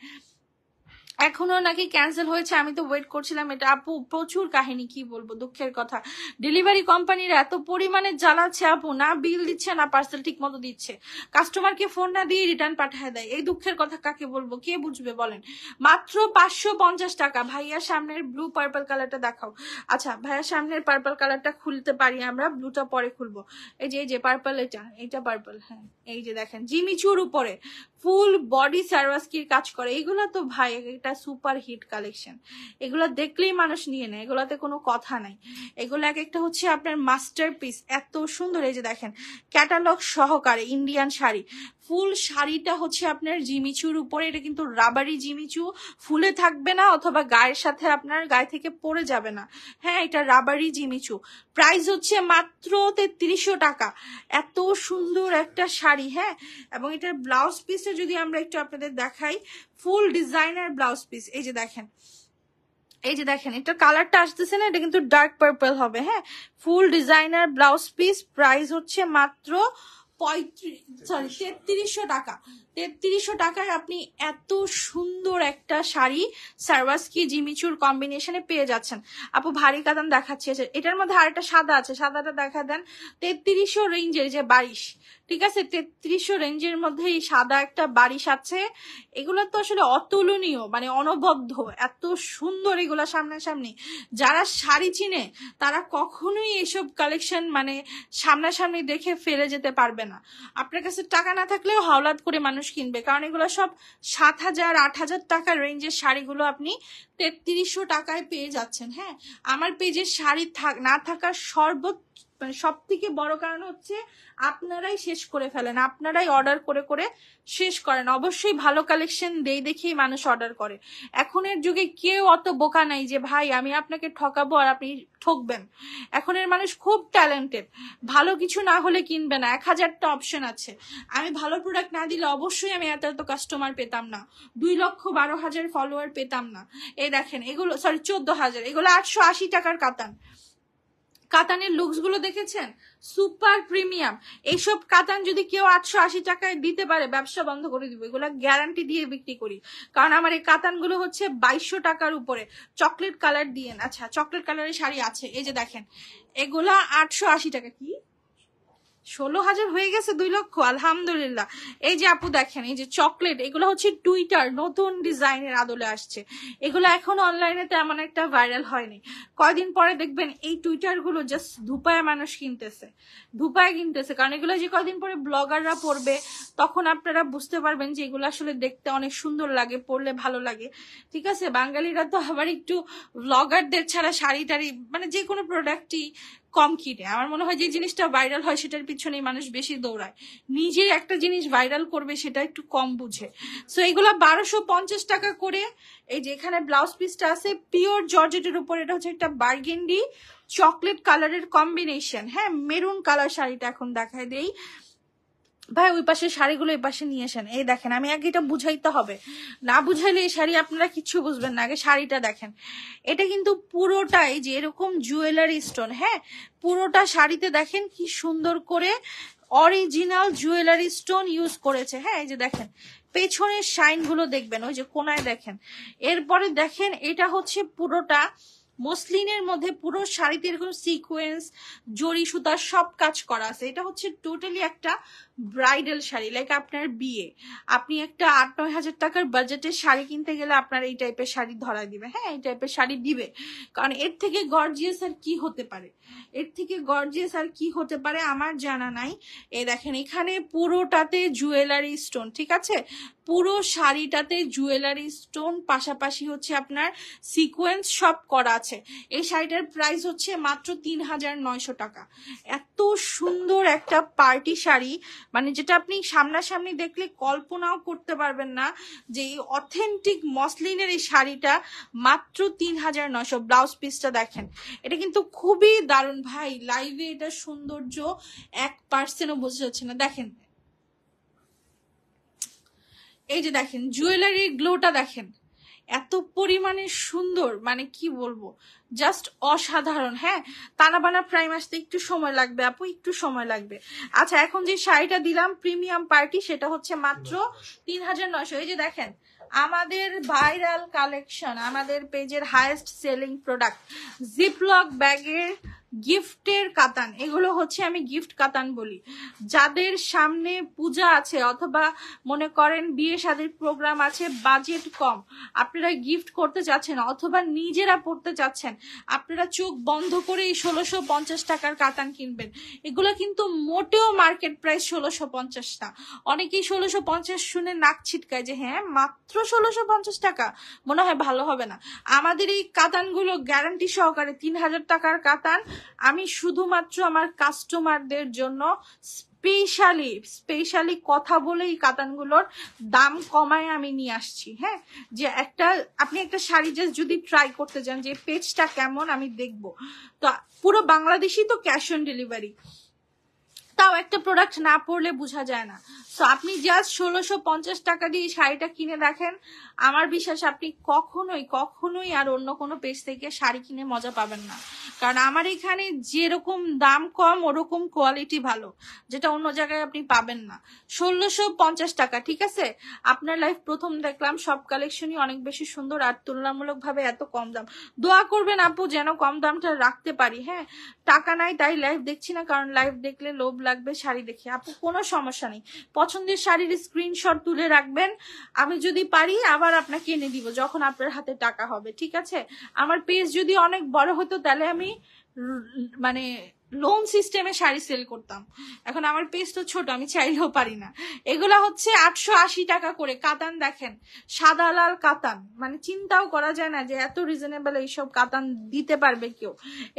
এখনো নাকি ক্যান্সেল হয়েছে, আমি তো ওয়েট করছিলাম। এটা আপু প্রচুর কাহিনী, কি বলবো, দুঃখের কথা। ডেলিভারি কোম্পানিরা এত পরিমাণে জ্বালাচ্ছে আপু, না বিল দিচ্ছে না পার্সেল ঠিক মতো দিচ্ছে, কাস্টমারকে ফোন না দিয়ে রিটার্ন পাঠায় দেয়। এই দুঃখের কথা কাকে বলবো, কে বুঝবে বলেন। মাত্র 550 টাকা। ভাইয়ার সামনের ব্লু পার্পল কালারটা দেখাও। আচ্ছা ভাইয়ার সামনের পার্পল কালারটা খুলতে পারি আমরা, ব্লুটা পরে খুলবো। এই যে পার্পল, এটা পার্পল। হ্যাঁ এই যে দেখেন জিমিচুর উপরে ফুল বডি সারওয়াস্কির কাজ করে। এগুলো তো ভাই এটা সুপার হিট কালেকশন, এগুলো দেখলেই মানুষ নিয়ে নেয়, এগুলাতে কোনো কথা নাই। এগুলো এক একটা হচ্ছে আপনার মাস্টারপিস, এত সুন্দর। এই যে দেখেন ক্যাটালগ সহকারে ইন্ডিয়ান শাড়ি, ফুল শাড়িটা হচ্ছে আপনার জিমিচুর উপরে। এটা কিন্তু রাবারি জিমিচু, ফুলে থাকবে না অথবা গায়ের সাথে আপনার গায়ে থেকে পড়ে যাবে না। হ্যাঁ এটা রাবারি জিমিচু, প্রাইস হচ্ছে মাত্র 3300 টাকা। এত সুন্দর একটা শাড়ি। হ্যাঁ এবং এটার ব্লাউজ পিসটা যদি আমরা একটু আপনাদের দেখাই, ফুল ডিজাইনার ব্লাউজ পিস। এই যে দেখেন, এই যে দেখেন এটা কালারটা আসতেছে না, এটা কিন্তু ডার্ক পার্পল হবে। হ্যাঁ ফুল ডিজাইনার ব্লাউজ পিস, প্রাইস হচ্ছে মাত্র 3300 টাকা। 3300 টাকায় আপনি এত সুন্দর একটা শাড়ি সারওয়াস্কি জিমিচুর কম্বিনেশনে পেয়ে যাচ্ছেন। আপু ভারী কাতান দেখাচ্ছে, এটার মধ্যে আরেকটা সাদা আছে, সাদাটা দেখা দেন। 3300 রেঞ্জের যে বারিশ, ঠিক আছে 3300 রেঞ্জের মধ্যে এই সাদা একটা বারিশ আছে। এগুলো তো আসলে অতুলনীয়, মানে অনবদ্য, এত সুন্দর এগুলা সামনাসামনি। যারা শাড়ি চিনে তারা কখনোই এসব কালেকশন মানে সামনাসামনি দেখে ফেলে যেতে পারবে না। আপনার কাছে টাকা না থাকলেও হাওলাত করে মানুষ কিনবে, কারণ এগুলো সব 7000 8000 টাকার রেঞ্জের শাড়িগুলো আপনি 3300 টাকায় পেয়ে যাচ্ছেন। হ্যাঁ আমার পেজে শাড়ি না থাকার মানে সব থেকে বড় কারণ হচ্ছে আপনারাই শেষ করে ফেলেন, আপনারাই অর্ডার করে করে শেষ করেন। অবশ্যই ভালো কালেকশন দেখেই মানুষ অর্ডার করে। এখনের যুগে কেউ অত বোকা নাই যে ভাই আমি আপনাকে ঠকাবো আর আপনি ঠকবেন। এখনের মানুষ খুব ট্যালেন্টেড, ভালো কিছু না হলে কিনবে না, 1000টা অপশন আছে। আমি ভালো প্রোডাক্ট না দিলে অবশ্যই আমি এত কাস্টমার পেতাম না, 2,12,000 ফলোয়ার পেতাম না। এই দেখেন এগুলো 14,000, এগুলো 880 টাকার কাতান। কাতানের লুকস গুলো দেখেছেন, সুপার প্রিমিয়াম। এইসব কাতান যদি কেউ 880 টাকায় দিতে পারে, ব্যবসা বন্ধ করে দিব। এগুলো গ্যারান্টি দিয়ে বিক্রি করি, কারণ আমার এই কাতানগুলো হচ্ছে 2200 টাকার উপরে। চকলেট কালার দিয়ে, আচ্ছা চকলেট কালারের শাড়ি আছে, এই যে দেখেন এগুলা 880 টাকা। কি 16,000 হয়ে গেছে, 2 লক্ষ, আলহামদুলিল্লাহ। এই যে আপু দেখেন এই যে চকলেট, এগুলো হচ্ছে টুইটার নতুন ডিজাইনের আদলে আসছে। এগুলো এখন অনলাইনে তেমন একটা ভাইরাল হয়নি, কয়দিন পরে দেখবেন এই টুইটার গুলো জাস্ট ধুপায় মানুষ কিনতেছে, কারণ এগুলো যে কয়দিন পরে ব্লগাররা পরবে, তখন আপনারা বুঝতে পারবেন যে এগুলো আসলে দেখতে অনেক সুন্দর লাগে, পরলে ভালো লাগে। ঠিক আছে বাঙালিরা তো আবার একটু ব্লগারদের ছাড়া শাড়ি টাড়ি মানে যে কোনো প্রোডাক্টই কম কিনে। আমার মনে হয় যে জিনিসটা ভাইরাল হয় সেটার পিছনেই মানুষ বেশি দৌড়ায়, নিজে একটা জিনিস ভাইরাল করবে সেটা একটু কম বুঝে। সো এগুলা 1250 টাকা করে। এই যে এখানে ব্লাউজ পিসটা আছে পিওর জর্জেটের উপর, এটা হচ্ছে একটা বার্গেন্ডি চকলেট কালারের কম্বিনেশন। হ্যাঁ মেরুন কালার শাড়িটা এখন দেখাই দেই। ভাই ওই পাশে শাড়িগুলো এই পাশে নিয়ে আসেন। এই দেখেন আমি আগে এটা বুঝাইতে হবে, না বুঝাইলে এই শাড়ি আপনারা কিচ্ছু বুঝবেন না। আগে শাড়িটা দেখেন, এটা কিন্তু পুরোটাই যে এরকম জুয়েলারি স্টোন। হ্যাঁ পুরোটা শাড়িতে দেখেন কি সুন্দর করে অরিজিনাল জুয়েলারি স্টোন ইউজ করেছে। হ্যাঁ, এই যে দেখেন পেছনের শাইন গুলো দেখবেন, ওই যে কোনায় দেখেন। এরপরে দেখেন এটা হচ্ছে পুরোটা মসলিনের মধ্যে, পুরো শাড়িতে এরকম সিকোয়েন্স জরি সুতার সব কাজ করা আছে। এটা হচ্ছে টোটালি একটা ব্রাইডাল শাড়ি, লাইক আপনার বিয়ে, আপনি একটা 8-9 হাজার টাকার বাজেটের শাড়ি কিনতে গেলে আপনার এই টাইপের শাড়ি ধরা দিবে। হ্যাঁ, এই টাইপের শাড়ি দিবে, কারণ এর থেকে গর্জিয়াস আর কি হতে পারে, এর থেকে গর্জিয়াস আর কি হতে পারে আমার জানা নাই। এই দেখেন এখানে পুরোটাতে জুয়েলারি স্টোন, ঠিক আছে, পুরো শাড়িটাতে জুয়েলারি স্টোন, পাশাপাশি হচ্ছে আপনার সিকোয়েন্স সব করা আছে। এই শাড়িটার প্রাইস হচ্ছে মাত্র 3900 টাকা। এত সুন্দর একটা পার্টি শাড়ি, মানে যেটা আপনি সামনাসামনি দেখলে কল্পনাও করতে পারবেন না যে এই অথেন্টিক মসলিনের এই শাড়িটা মাত্র 3900। ব্লাউজ পিসটা দেখেন, এটা কিন্তু খুবই দারুণ ভাই, লাইভে এটা সৌন্দর্য 1%ও বোঝা যাচ্ছে না। দেখেন এই যে দেখেন জুয়েলারির গ্লোটা দেখেন, এত পরিমাণে সুন্দর, মানে কি বলবো, জাস্ট অসাধারণ। হ্যাঁ, টানা বানা প্রাইম আসতে একটু সময় লাগবে আপু, একটু সময় লাগবে। আচ্ছা, এখন যে শাড়িটা দিলাম প্রিমিয়াম পার্টি, সেটা হচ্ছে মাত্র 3900। এই যে দেখেন আমাদের ভাইরাল কালেকশন, আমাদের পেজের হাইয়েস্ট সেলিং প্রোডাক্ট, জিপলক ব্যাগের গিফটের কাতান। এগুলো হচ্ছে আমি গিফট কাতান বলি। যাদের সামনে পূজা আছে অথবা মনে করেন বিয়ে শাদীর প্রোগ্রাম আছে, বাজেট কম, আপনারা গিফট করতে চাচ্ছেন অথবা নিজেরা পড়তে চাচ্ছেন, আপনারা চোখ বন্ধ করে এই 1650 টাকার কাতান কিনবেন। এগুলো কিন্তু মোটেও মার্কেট প্রাইস 1650 না। অনেকেই 1650 শুনে নাক ছিটকায় যে হ্যাঁ মাত্র 1650 টাকা, মনে হয় ভালো হবে না। আমাদের এই কাতানগুলো গ্যারান্টি সহকারে 3000 টাকার কাতান। আমি শুধুমাত্র আমার কাস্টমারদের জন্য স্পেশালি কথা বলে এই কাতানগুলোর দাম কমায় আমি নিয়ে আসছি। হ্যাঁ, যে আপনি একটা শাড়ি জাস্ট যদি ট্রাই করতে চান যে পেজটা কেমন আমি দেখবো, তো পুরো বাংলাদেশই তো ক্যাশ অন ডেলিভারি, তাও একটা প্রোডাক্ট না পড়লে বোঝা যায় না। তো আপনি জাস্ট 1650 টাকা দিয়ে শাড়িটা কিনে দেখেন, আমার বিশ্বাস আপনি কখনোই আর অন্য কোনো পেজ থেকে শাড়ি কিনে মজা পাবেন না। কারণ আমার এখানে যেরকম দাম কম ওরকম কোয়ালিটি ভালো, যেটা অন্য জায়গায় আপনি পাবেন না। 1650 টাকা, ঠিক আছে। আপনার লাইফ প্রথম দেখলাম, সব কালেকশনই অনেক বেশি সুন্দর আর তুলনামূলকভাবে এত কম দাম। দোয়া করবেন আপু যেন কম দামটা রাখতে পারি। হ্যাঁ, টাকা নাই তাই লাইভ দেখছি না, কারণ লাইভ দেখলে লোভ লাগবে শাড়ি দেখে। আপু কোনো সমস্যা নেই, পছন্দের শাড়ির স্ক্রিনশট তুলে রাখবেন, আমি যদি পারি আবার আপনাকে এনে দিব যখন আপনার হাতে টাকা হবে, ঠিক আছে। আমার পেজ যদি অনেক বড় হতো তাহলে আমি মানে লোন সিস্টেমে শাড়ি সেল করতাম। এখন আমার পেজ তো ছোট, আমি চাইলেও পারি না। এগুলা হচ্ছে 880 টাকা করে কাতান। দেখেন সাদা লাল কাতান, মানে চিন্তাও করা যায় না যে এত রিজনেবল এইসব কাতান দিতে পারবে কেউ।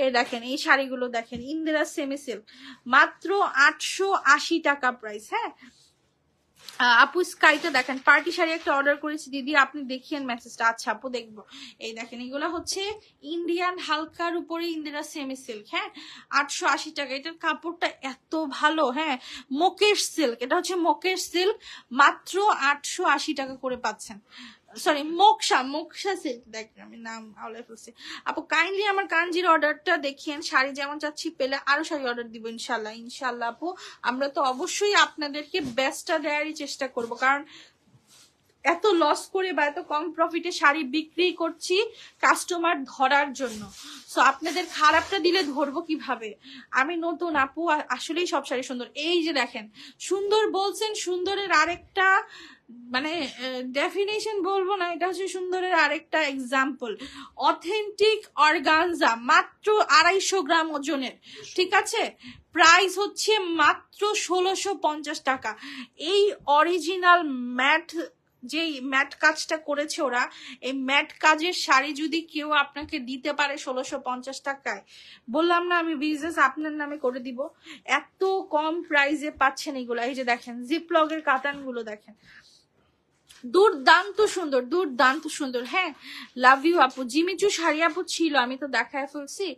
এই দেখেন এই শাড়িগুলো দেখেন, ইন্দিরা সেমি সিল্ক, মাত্র 880 টাকা প্রাইস। হ্যাঁ আপু স্কাইটা দেখেন, পার্টি শাড়ি একটা অর্ডার করেছি দিদি, আপনি দেখিয়েন মেসেজটা। আচ্ছা আপু দেখবো। এই দেখেন এগুলো হচ্ছে ইন্ডিয়ান হালকার উপরে ইন্দিরা সেমি সিল্ক। হ্যাঁ 880 টাকা, এটার কাপড়টা এত ভালো। হ্যাঁ মোকেশ সিল্ক, এটা হচ্ছে মোকেশ সিল্ক, মাত্র 880 টাকা করে পাচ্ছেন। সরি মোকশা সিল্ক, দেখেন আমি নাম আওলা ফেলছি। আপু কাইন্ডলি আমার কাঞ্জির অর্ডারটা দেখিয়েন, শাড়ি যেমন চাচ্ছি পেলে আরো শাড়ি অর্ডার দিব ইনশাল্লাহ আপু। আমরা তো অবশ্যই আপনাদেরকে বেস্টটা দেওয়ারই চেষ্টা করব, কারণ এত লস করে বা এত কম প্রফিটে শাড়ি বিক্রি করছি কাস্টমার ধরার জন্য। সো আপনাদের খারাপটা দিলে ধরবো কিভাবে? আমি নতুন আপু, আসলেই সব শাড়ি সুন্দর। এই যে দেখেন সুন্দর বলছেন, সুন্দরের আরেকটা মানে ডেফিনেশন বলবো না, এটা হচ্ছে সুন্দরের আরেকটা এক্সাম্পল। অথেন্টিক অর্গানজা, মাত্র 250 গ্রাম ওজনের, ঠিক আছে। প্রাইস হচ্ছে মাত্র 1650 টাকা। এই অরিজিনাল যেই ম্যাট কাজটা করেছে ওরা, এই ম্যাট কাজের শাড়ি যদি কেউ আপনাকে দিতে পারে 1650 টাকায়, বললাম না আমি বিজনেস আপনার নামে করে দিব। এত কম প্রাইসে পাচ্ছেন এগুলো। এই যে দেখেন জিপলগের কাতানগুলো দেখেন, দুর্দান্ত সুন্দর। হ্যাঁ লাভ ইউ আপু। জিমিচু শাড়ি আপু ছিল, আমি তো দেখায় ফেলছি।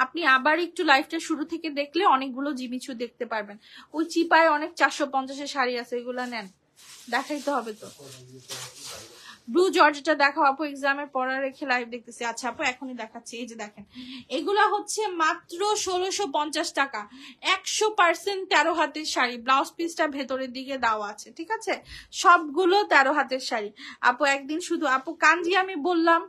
আপনি আবার একটু লাইফটা শুরু থেকে দেখলে অনেকগুলো জিমিচু দেখতে পারবেন। ওই চিপায় অনেক 450-এর শাড়ি আছে, এগুলো নেন, দেখাইতে হবে তো। ব্লু জর্জেটটা দেখাও আপু, এক্সামের পড়া রেখে লাইভ দেখতেছি। আচ্ছা আপু এখনই দেখাচ্ছি। এই যে দেখেন এগুলা হচ্ছে মাত্র 1650 টাকা, 100% 13 হাতের শাড়ি। ব্লাউজ পিসটা ভেতরের দিকে দেওয়া আছে, ঠিক আছে? সবগুলো 13 হাতের শাড়ি। আপু একদিন শুধু আপু কাঞ্জি আমি বললাম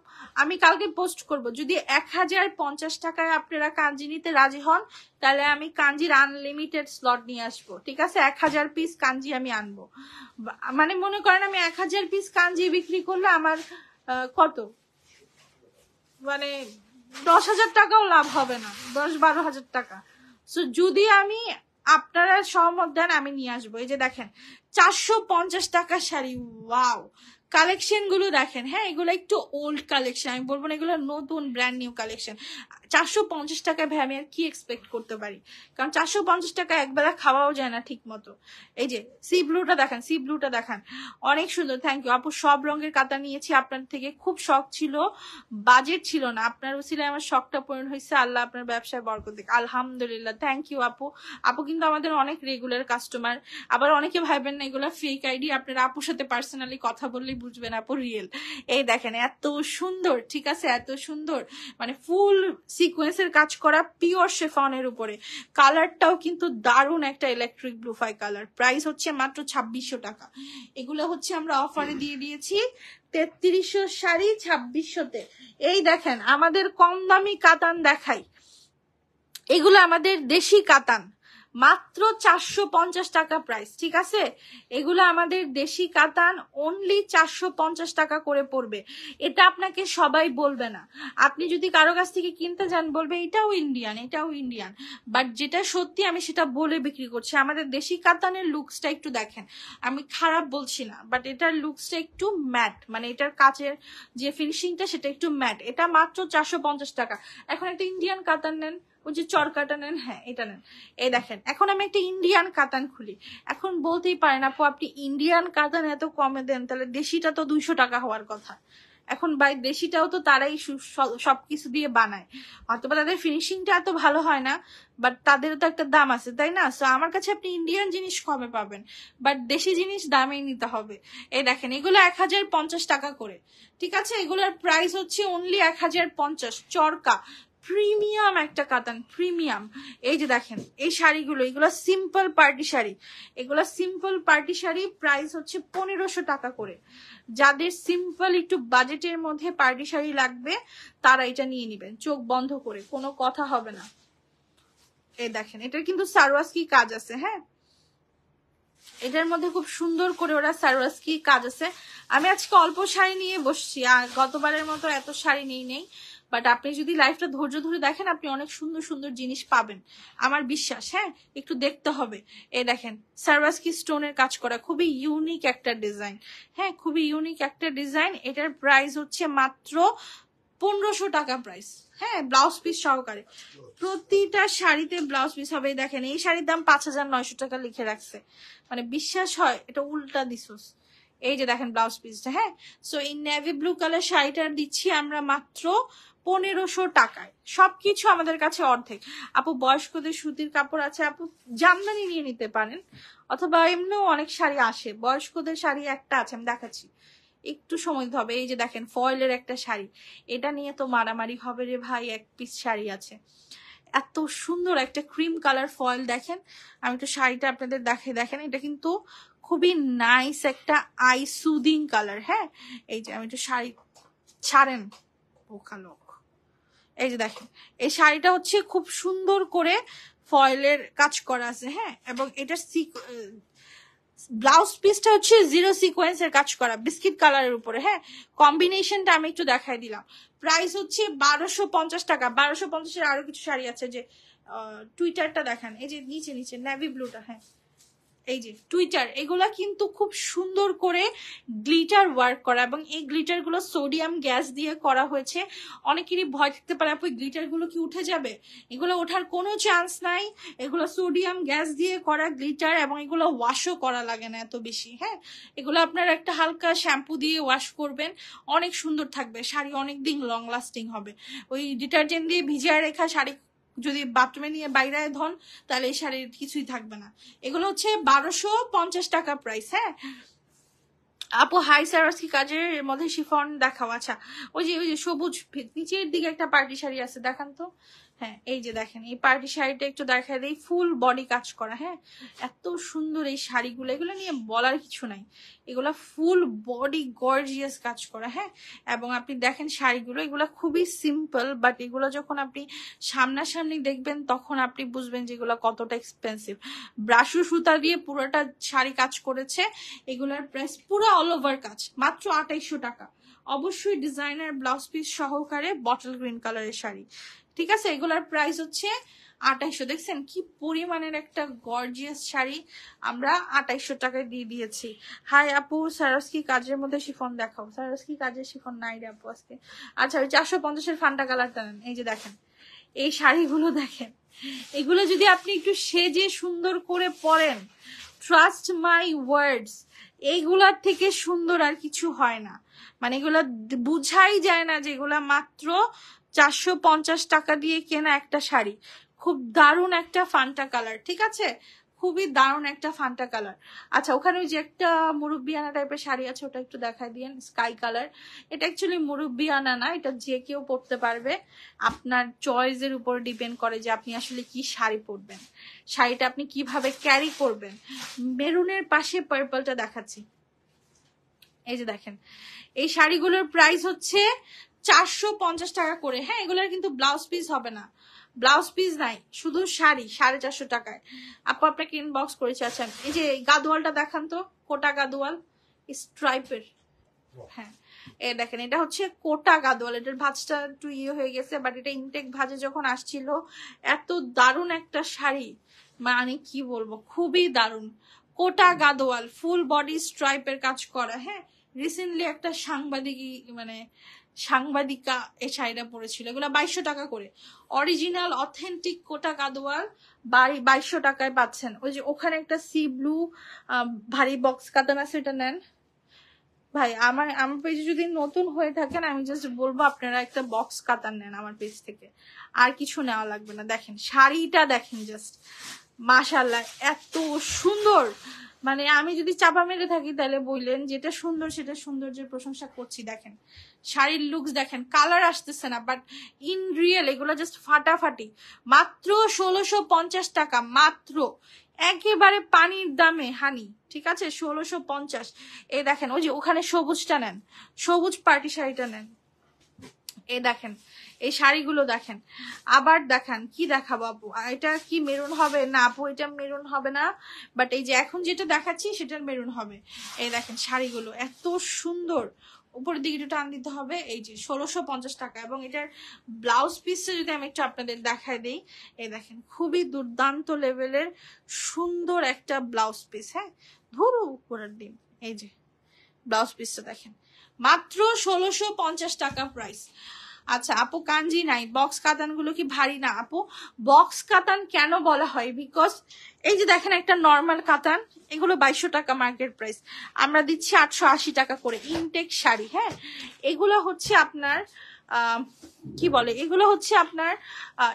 আমি কালকে পোস্ট করব, যদি 1050 টাকায় আপনারা কাঞ্জি নিতে রাজি হন তাহলে আমি কাঞ্জির আনলিমিটেড স্লট নিয়ে আসবো, ঠিক আছে? 1000 পিস কাঞ্জি আমি আনবো। মানে মনে করেন আমি 1000 পিস কাঞ্জি বিক্রি করলে আমার কত, মানে 10,000 টাকাও লাভ হবে না, 10-12 হাজার টাকা। সো যদি আমি আপনারা সহমত দেন আমি নিয়ে আসবো। এই যে দেখেন 450 টাকা শাড়ি, ওয়াও! কালেকশন গুলো দেখেন, হ্যাঁ এগুলো একটু ওল্ড কালেকশন, আমি বলবো না এগুলো নতুন ব্র্যান্ড নিউ কালেকশন। 450 টাকায় ভাই আমি আর কি এক্সপেক্ট করতে পারি, কারণ 450 টাকা একবেলা খাওয়াও যায় না ঠিক মতো। এই যে সি ব্লুটা দেখেন, সি ব্লুটা দেখেন, অনেক সুন্দর। থ্যাংক ইউ আপু, সব রঙের কাতা নিয়েছি আপনার থেকে, খুব শখ ছিল, বাজেট ছিল না, আপনার উসিলায় আমার শখটা পূরণ হয়েছে। আল্লাহ আপনার ব্যবসায় বরকত দিক, আলহামদুলিল্লাহ। থ্যাংক ইউ আপু। আপু কিন্তু আমাদের অনেক রেগুলার কাস্টমার। আবার অনেকে ভাবেন না এগুলো ফেক আইডি, আপনারা আপুর সাথে পার্সোনালি কথা বললেই বুঝবেন আপু রিয়েল। এই দেখেন এত সুন্দর, ঠিক আছে, এত সুন্দর, মানে ফুল সিকোয়েন্সের কাজ করা পিওর শেফনের উপরে। কালারটাও কিন্তু দারুণ একটা ইলেকট্রিক ব্লুফাই কালার। প্রাইস হচ্ছে মাত্র 2600 টাকা। এগুলো হচ্ছে আমরা অফারে দিয়ে দিয়েছি 3300 শাড়ি 2600-তে। এই দেখেন আমাদের কম দামি কাতান দেখাই, এগুলো আমাদের দেশি কাতান, মাত্র 450 টাকা প্রাইস, ঠিক আছে? এগুলো আমাদের দেশি কাতান, অনলি 450 টাকা করে পড়বে। এটা আপনাকে সবাই বলবে না, আপনি যদি কারো কাছ থেকে কিনতে যান বলবে এটাও ইন্ডিয়ান, এটাও ইন্ডিয়ান, বাট যেটা সত্যি আমি সেটা বলে বিক্রি করছি। আমাদের দেশি কাতানের লুকসটা একটু দেখেন, আমি খারাপ বলছি না, বাট এটার লুকসটা একটু ম্যাট, মানে এটার কাচের যে ফিনিশিংটা সেটা একটু ম্যাট। এটা মাত্র 450 টাকা। এখন একটা ইন্ডিয়ান কাতান নেন, ওই যে চরকাটা নেন, হ্যাঁ এটা নেন। এই দেখেন এখন আমি একটা ইন্ডিয়ান কাতান খুলি, এখন বলতেই পারেন আপু আপনি ইন্ডিয়ান কাতান এত কমে দেন, তাহলে দেশিটা তো 200 টাকা হওয়ার কথা। এখন বাই দেশিটাও তো তারাই সবকিছু দিয়ে বানায়, হয়তো তাদের ফিনিশিংটা এত ভালো হয় না, বাট তাদেরও তো একটা দাম আছে তাই না? সো আমার কাছে আপনি ইন্ডিয়ান জিনিস কমে পাবেন, বাট দেশি জিনিস দামেই নিতে হবে। এই দেখেন এগুলো 1050 টাকা করে, ঠিক আছে? এগুলোর প্রাইস হচ্ছে অনলি 1050। চরকা প্রিমিয়াম একটা কাতান, প্রিমিয়াম। এই যে দেখেন এই শাড়িগুলো, এগুলো সিম্পল পার্টি শাড়ি, এগুলো সিম্পল পার্টি শাড়ি, প্রাইস হচ্ছে 1500 টাকা করে। যাদের সিম্পল একটু বাজেটের মধ্যে পার্টি শাড়ি লাগবে তারা এটা নিয়ে নিবেন চোখ বন্ধ করে, কোনো কথা হবে না। এই দেখেন এটার কিন্তু সারওয়াস্কি কাজ আছে, হ্যাঁ এটার মধ্যে খুব সুন্দর করে ওরা সারওয়াস্কি কাজ আছে। আমি আজকে অল্প শাড়ি নিয়ে বসছি, আর গতবারের মতো এত শাড়ি নেই, বাট আপনি যদি লাইফটা ধৈর্য ধরে দেখেন আপনি অনেক সুন্দর সুন্দর জিনিস পাবেন, আমার বিশ্বাস। হ্যাঁ একটু দেখতে হবে। এই দেখেন সারওয়াস্কি স্টোনের কাজ করা, খুবই ইউনিক একটা ডিজাইন, হ্যাঁ খুবই ইউনিক একটা ডিজাইন। এটার প্রাইস হচ্ছে মাত্র 1500 টাকা প্রাইস, হ্যাঁ ব্লাউজ পিস সহকারে। প্রতিটা শাড়িতে ব্লাউজ পিস হবে। দেখেন এই শাড়ির দাম 5900 টাকা লিখে রাখছে, মানে বিশ্বাস হয় এটা উল্টা দিছোস। এই যে দেখেন ব্লাউজ পিসটা, হ্যাঁ সো এই নেভি ব্লু কালার শাড়িটা দিচ্ছি আমরা মাত্র 1500 টাকায়। সবকিছু আমাদের কাছে অর্ধেক। আপু বয়স্কদের সুতির কাপড় আছে, আপু জামদানি নিয়ে নিতে পারেন, অথবা এমনিও অনেক শাড়ি আসে। বয়স্কদের শাড়ি একটা আছে আমি দেখাচ্ছি, একটু সময় দিতে হবে। এই যে দেখেন ফয়েলের একটা শাড়ি, এটা নিয়ে তো মারামারি হবে রে ভাই। এক পিস শাড়ি আছে, এত সুন্দর একটা ক্রিম কালার ফয়েল। দেখেন আমি একটু শাড়িটা আপনাদের দেখাই, দেখেন এটা কিন্তু খুবই নাইস একটা আই সুদিং কালার। হ্যাঁ এই যে আমি একটু শাড়ি ছাড়েন বোকা লোক। এই যে দেখেন এই শাড়িটা হচ্ছে খুব সুন্দর করে ফয়েলের কাজ করা আছে, হ্যাঁ এবং এটার ব্লাউজ পিসটা হচ্ছে 0 সিকোয়েন্সের কাজ করা বিস্কিট কালারের উপরে। হ্যাঁ কম্বিনেশনটা আমি একটু দেখাই দিলাম। প্রাইস হচ্ছে 1250 টাকা। 1250-এর আরো কিছু শাড়ি আছে, যে টুইটারটা দেখান, এই যে নিচে নিচে নেভি ব্লুটা, হ্যাঁ এই যে টুইটার, এগুলা কিন্তু খুব সুন্দর করে গ্লিটার ওয়ার্ক করা, এবং এই গ্লিটার গুলো সোডিয়াম গ্যাস দিয়ে করা হয়েছে। অনেকেরই ভয় থাকতে পারে আপু গ্লিটার গুলো কি উঠে যাবে, এগুলো ওঠার কোনো চান্স নাই। এগুলো সোডিয়াম গ্যাস দিয়ে করা গ্লিটার, এবং এগুলো ওয়াশও করা লাগে না এত বেশি। হ্যাঁ এগুলো আপনার একটা হালকা শ্যাম্পু দিয়ে ওয়াশ করবেন, অনেক সুন্দর থাকবে শাড়ি, অনেক দিন লং লাস্টিং হবে। ওই ডিটারজেন্ট দিয়ে ভিজিয়ে রেখা শাড়ি যদি বাথরুমে নিয়ে বাইরে ধন তাহলে এই শাড়ির কিছুই থাকবে না। এগুলো হচ্ছে 1250 টাকা প্রাইস। হ্যাঁ আপু হাই সারাসকি কাজের মধ্যে শিফন দেখাও। আচ্ছা ওই যে সবুজ নিচের দিকে একটা পার্টি শাড়ি আছে, দেখান তো। হ্যাঁ এই যে দেখেন এই পার্টি শাড়িটা একটু দেখাই দেই, ফুল বডি কাজ করা। হ্যাঁ এত সুন্দর এই শাড়িগুলো, এগুলো নিয়ে বলার কিছু নাই, এগুলা ফুল বডি গর্জিয়াস কাজ করা। হ্যাঁ এবং আপনি দেখেন শাড়িগুলো, এগুলো খুবই সিম্পল, বাট এগুলো যখন আপনি সামনাসামনি দেখবেন তখন আপনি বুঝবেন যে এগুলো কতটা এক্সপেন্সিভ। ব্রাশু সুতা দিয়ে পুরোটা শাড়ি কাজ করেছে, এগুলার প্রাইস পুরো অল ওভার কাজ মাত্র 2800 টাকা। অবশ্যই ডিজাইনার ব্লাউজ পিস সহকারে বটল গ্রিন কালারের শাড়ি, ঠিক আছে। এগুলার প্রাইস হচ্ছে 2800। দেখছেন কি পরিমাণের একটা গর্জিয়াস শাড়ি আমরা 2800 টাকায় দিয়ে দিয়েছি। হাই আপু সারাস্কি কাজের মধ্যে শিফন দেখাও। সারাস্কি কাজের শিফন নাই রে আপু আজকে। আচ্ছা ওই 450-এর ফান্টা কালারটা নেন। এই যে দেখেন এই শাড়িগুলো দেখেন, এগুলো যদি আপনি একটু সেজে সুন্দর করে পরেন, ট্রাস্ট মাই ওয়ার্ডস, এইগুলার থেকে সুন্দর আর কিছু হয় না। মানে এগুলা বুঝাই যায় না যে এগুলা মাত্র 450 টাকা দিয়ে কেনা একটা শাড়ি। খুব দারুণ একটা ফান্টা কালার, ঠিক আছে, খুবই দারুণ একটা ফান্টা কালার। আচ্ছা ওখানে ওই যে একটা মুরব্বিয়ানা টাইপের শাড়ি আছে, ওটা একটু দেখাই দিয়েন, স্কাই কালার। এটা অ্যাকচুয়ালি মুরব্বিয়ানা না, এটা যে কেউ পরতে পারবে, আপনার চয়েসের উপর ডিপেন্ড করে যে আপনি আসলে কি শাড়ি পরবেন, শাড়িটা আপনি কিভাবে ক্যারি করবেন। মেরুনের পাশে পার্পলটা দেখাচ্ছি, এই যে দেখেন এই শাড়িগুলোর প্রাইস হচ্ছে 450 টাকা করে। হ্যাঁ এগুলোর কিন্তু ব্লাউজ পিস হবে না, ব্লাউজ পিস নাই, শুধু শাড়ি 450 টাকায়। আপু আপনাকে ইনবক্স করেছি। আচ্ছা এই যে গাদোয়ালটা দেখান তো, কোটা গাদোয়াল স্ট্রাইপের। হ্যাঁ এই দেখেন এটা হচ্ছে কোটা গাদোয়াল, এটার ভাঁজটা একটু ইয়ে হয়ে গেছে, বাট এটা ইনটেক ভাঁজে যখন আসছিল এত দারুণ একটা শাড়ি, মানে কি বলবো, খুবই দারুণ। কোটা গাদোয়াল ফুল বডি স্ট্রাইপের কাজ করা। হ্যাঁ রিসেন্টলি একটা সাংবাদিকা এই শাড়িটা পরেছিল, এগুলো 2200 টাকা করে। অরিজিনাল অথেন্টিক কোটা গাদোয়াল 2200 টাকায় পাচ্ছেন। ওই যে ওখানে একটা সি ব্লু ভারী বক্স কাতান আছে, এটা নেন ভাই। আমার পেজে যদি নতুন হয়ে থাকেন আমি জাস্ট বলবো আপনারা একটা বক্স কাতান নেন আমার পেজ থেকে, আর কিছু নেওয়া লাগবে না। দেখেন শাড়িটা দেখেন জাস্ট, মাশাআল্লাহ এত সুন্দর। মানে আমি যদি চাপা মেরে থাকি তাহলে বললেন যেটা সুন্দর সেটা সৌন্দর্যের প্রশংসা করছি। দেখেন শাড়ির লুকস দেখেন, কালার আসতেছে না, বাট ইন রিয়েল এগুলো জাস্ট ফাটাফাটি। মাত্র 1650 টাকা, মাত্র একেবারে পানির দামে হানি, ঠিক আছে 1650। এই দেখেন ওই যে ওখানে সবুজটা নেন, সবুজ পার্টি শাড়িটা নেন। এই দেখেন এই শাড়িগুলো দেখেন। আবার দেখান কি দেখাবো আপু, এটা কি মেরুন হবে না আপু, এটা মেরুন হবে না, বাট এই যে এখন যেটা দেখাচ্ছি সেটার মেরুন হবে। এই দেখেন শাড়িগুলো এত সুন্দর, উপরের দিকে একটু টান দিতে হবে। এই যে 1650 টাকা, এবং এটার ব্লাউজ পিসটা যদি আমি একটু আপনাদের দেখাই দিই, এই দেখেন খুবই দুর্দান্ত লেভেলের সুন্দর একটা ব্লাউজ পিস। হ্যাঁ ধরো উপরের দিন, এই যে ব্লাউজ পিসটা দেখেন, মাত্র 1650 টাকা প্রাইস। আচ্ছা আপু কাঞ্জি নাই, বক্স কাতান গুলো কি ভারী না আপু? বক্স কাতান কেন বলা হয়, বিকজ এই যে দেখেন একটা নর্মাল কাতান, এগুলো 2200 টাকা মার্কেট প্রাইস, আমরা দিচ্ছি 880 টাকা করে ইনটেক শাড়ি। হ্যাঁ এগুলো হচ্ছে আপনার কি বলে, এগুলো হচ্ছে আপনার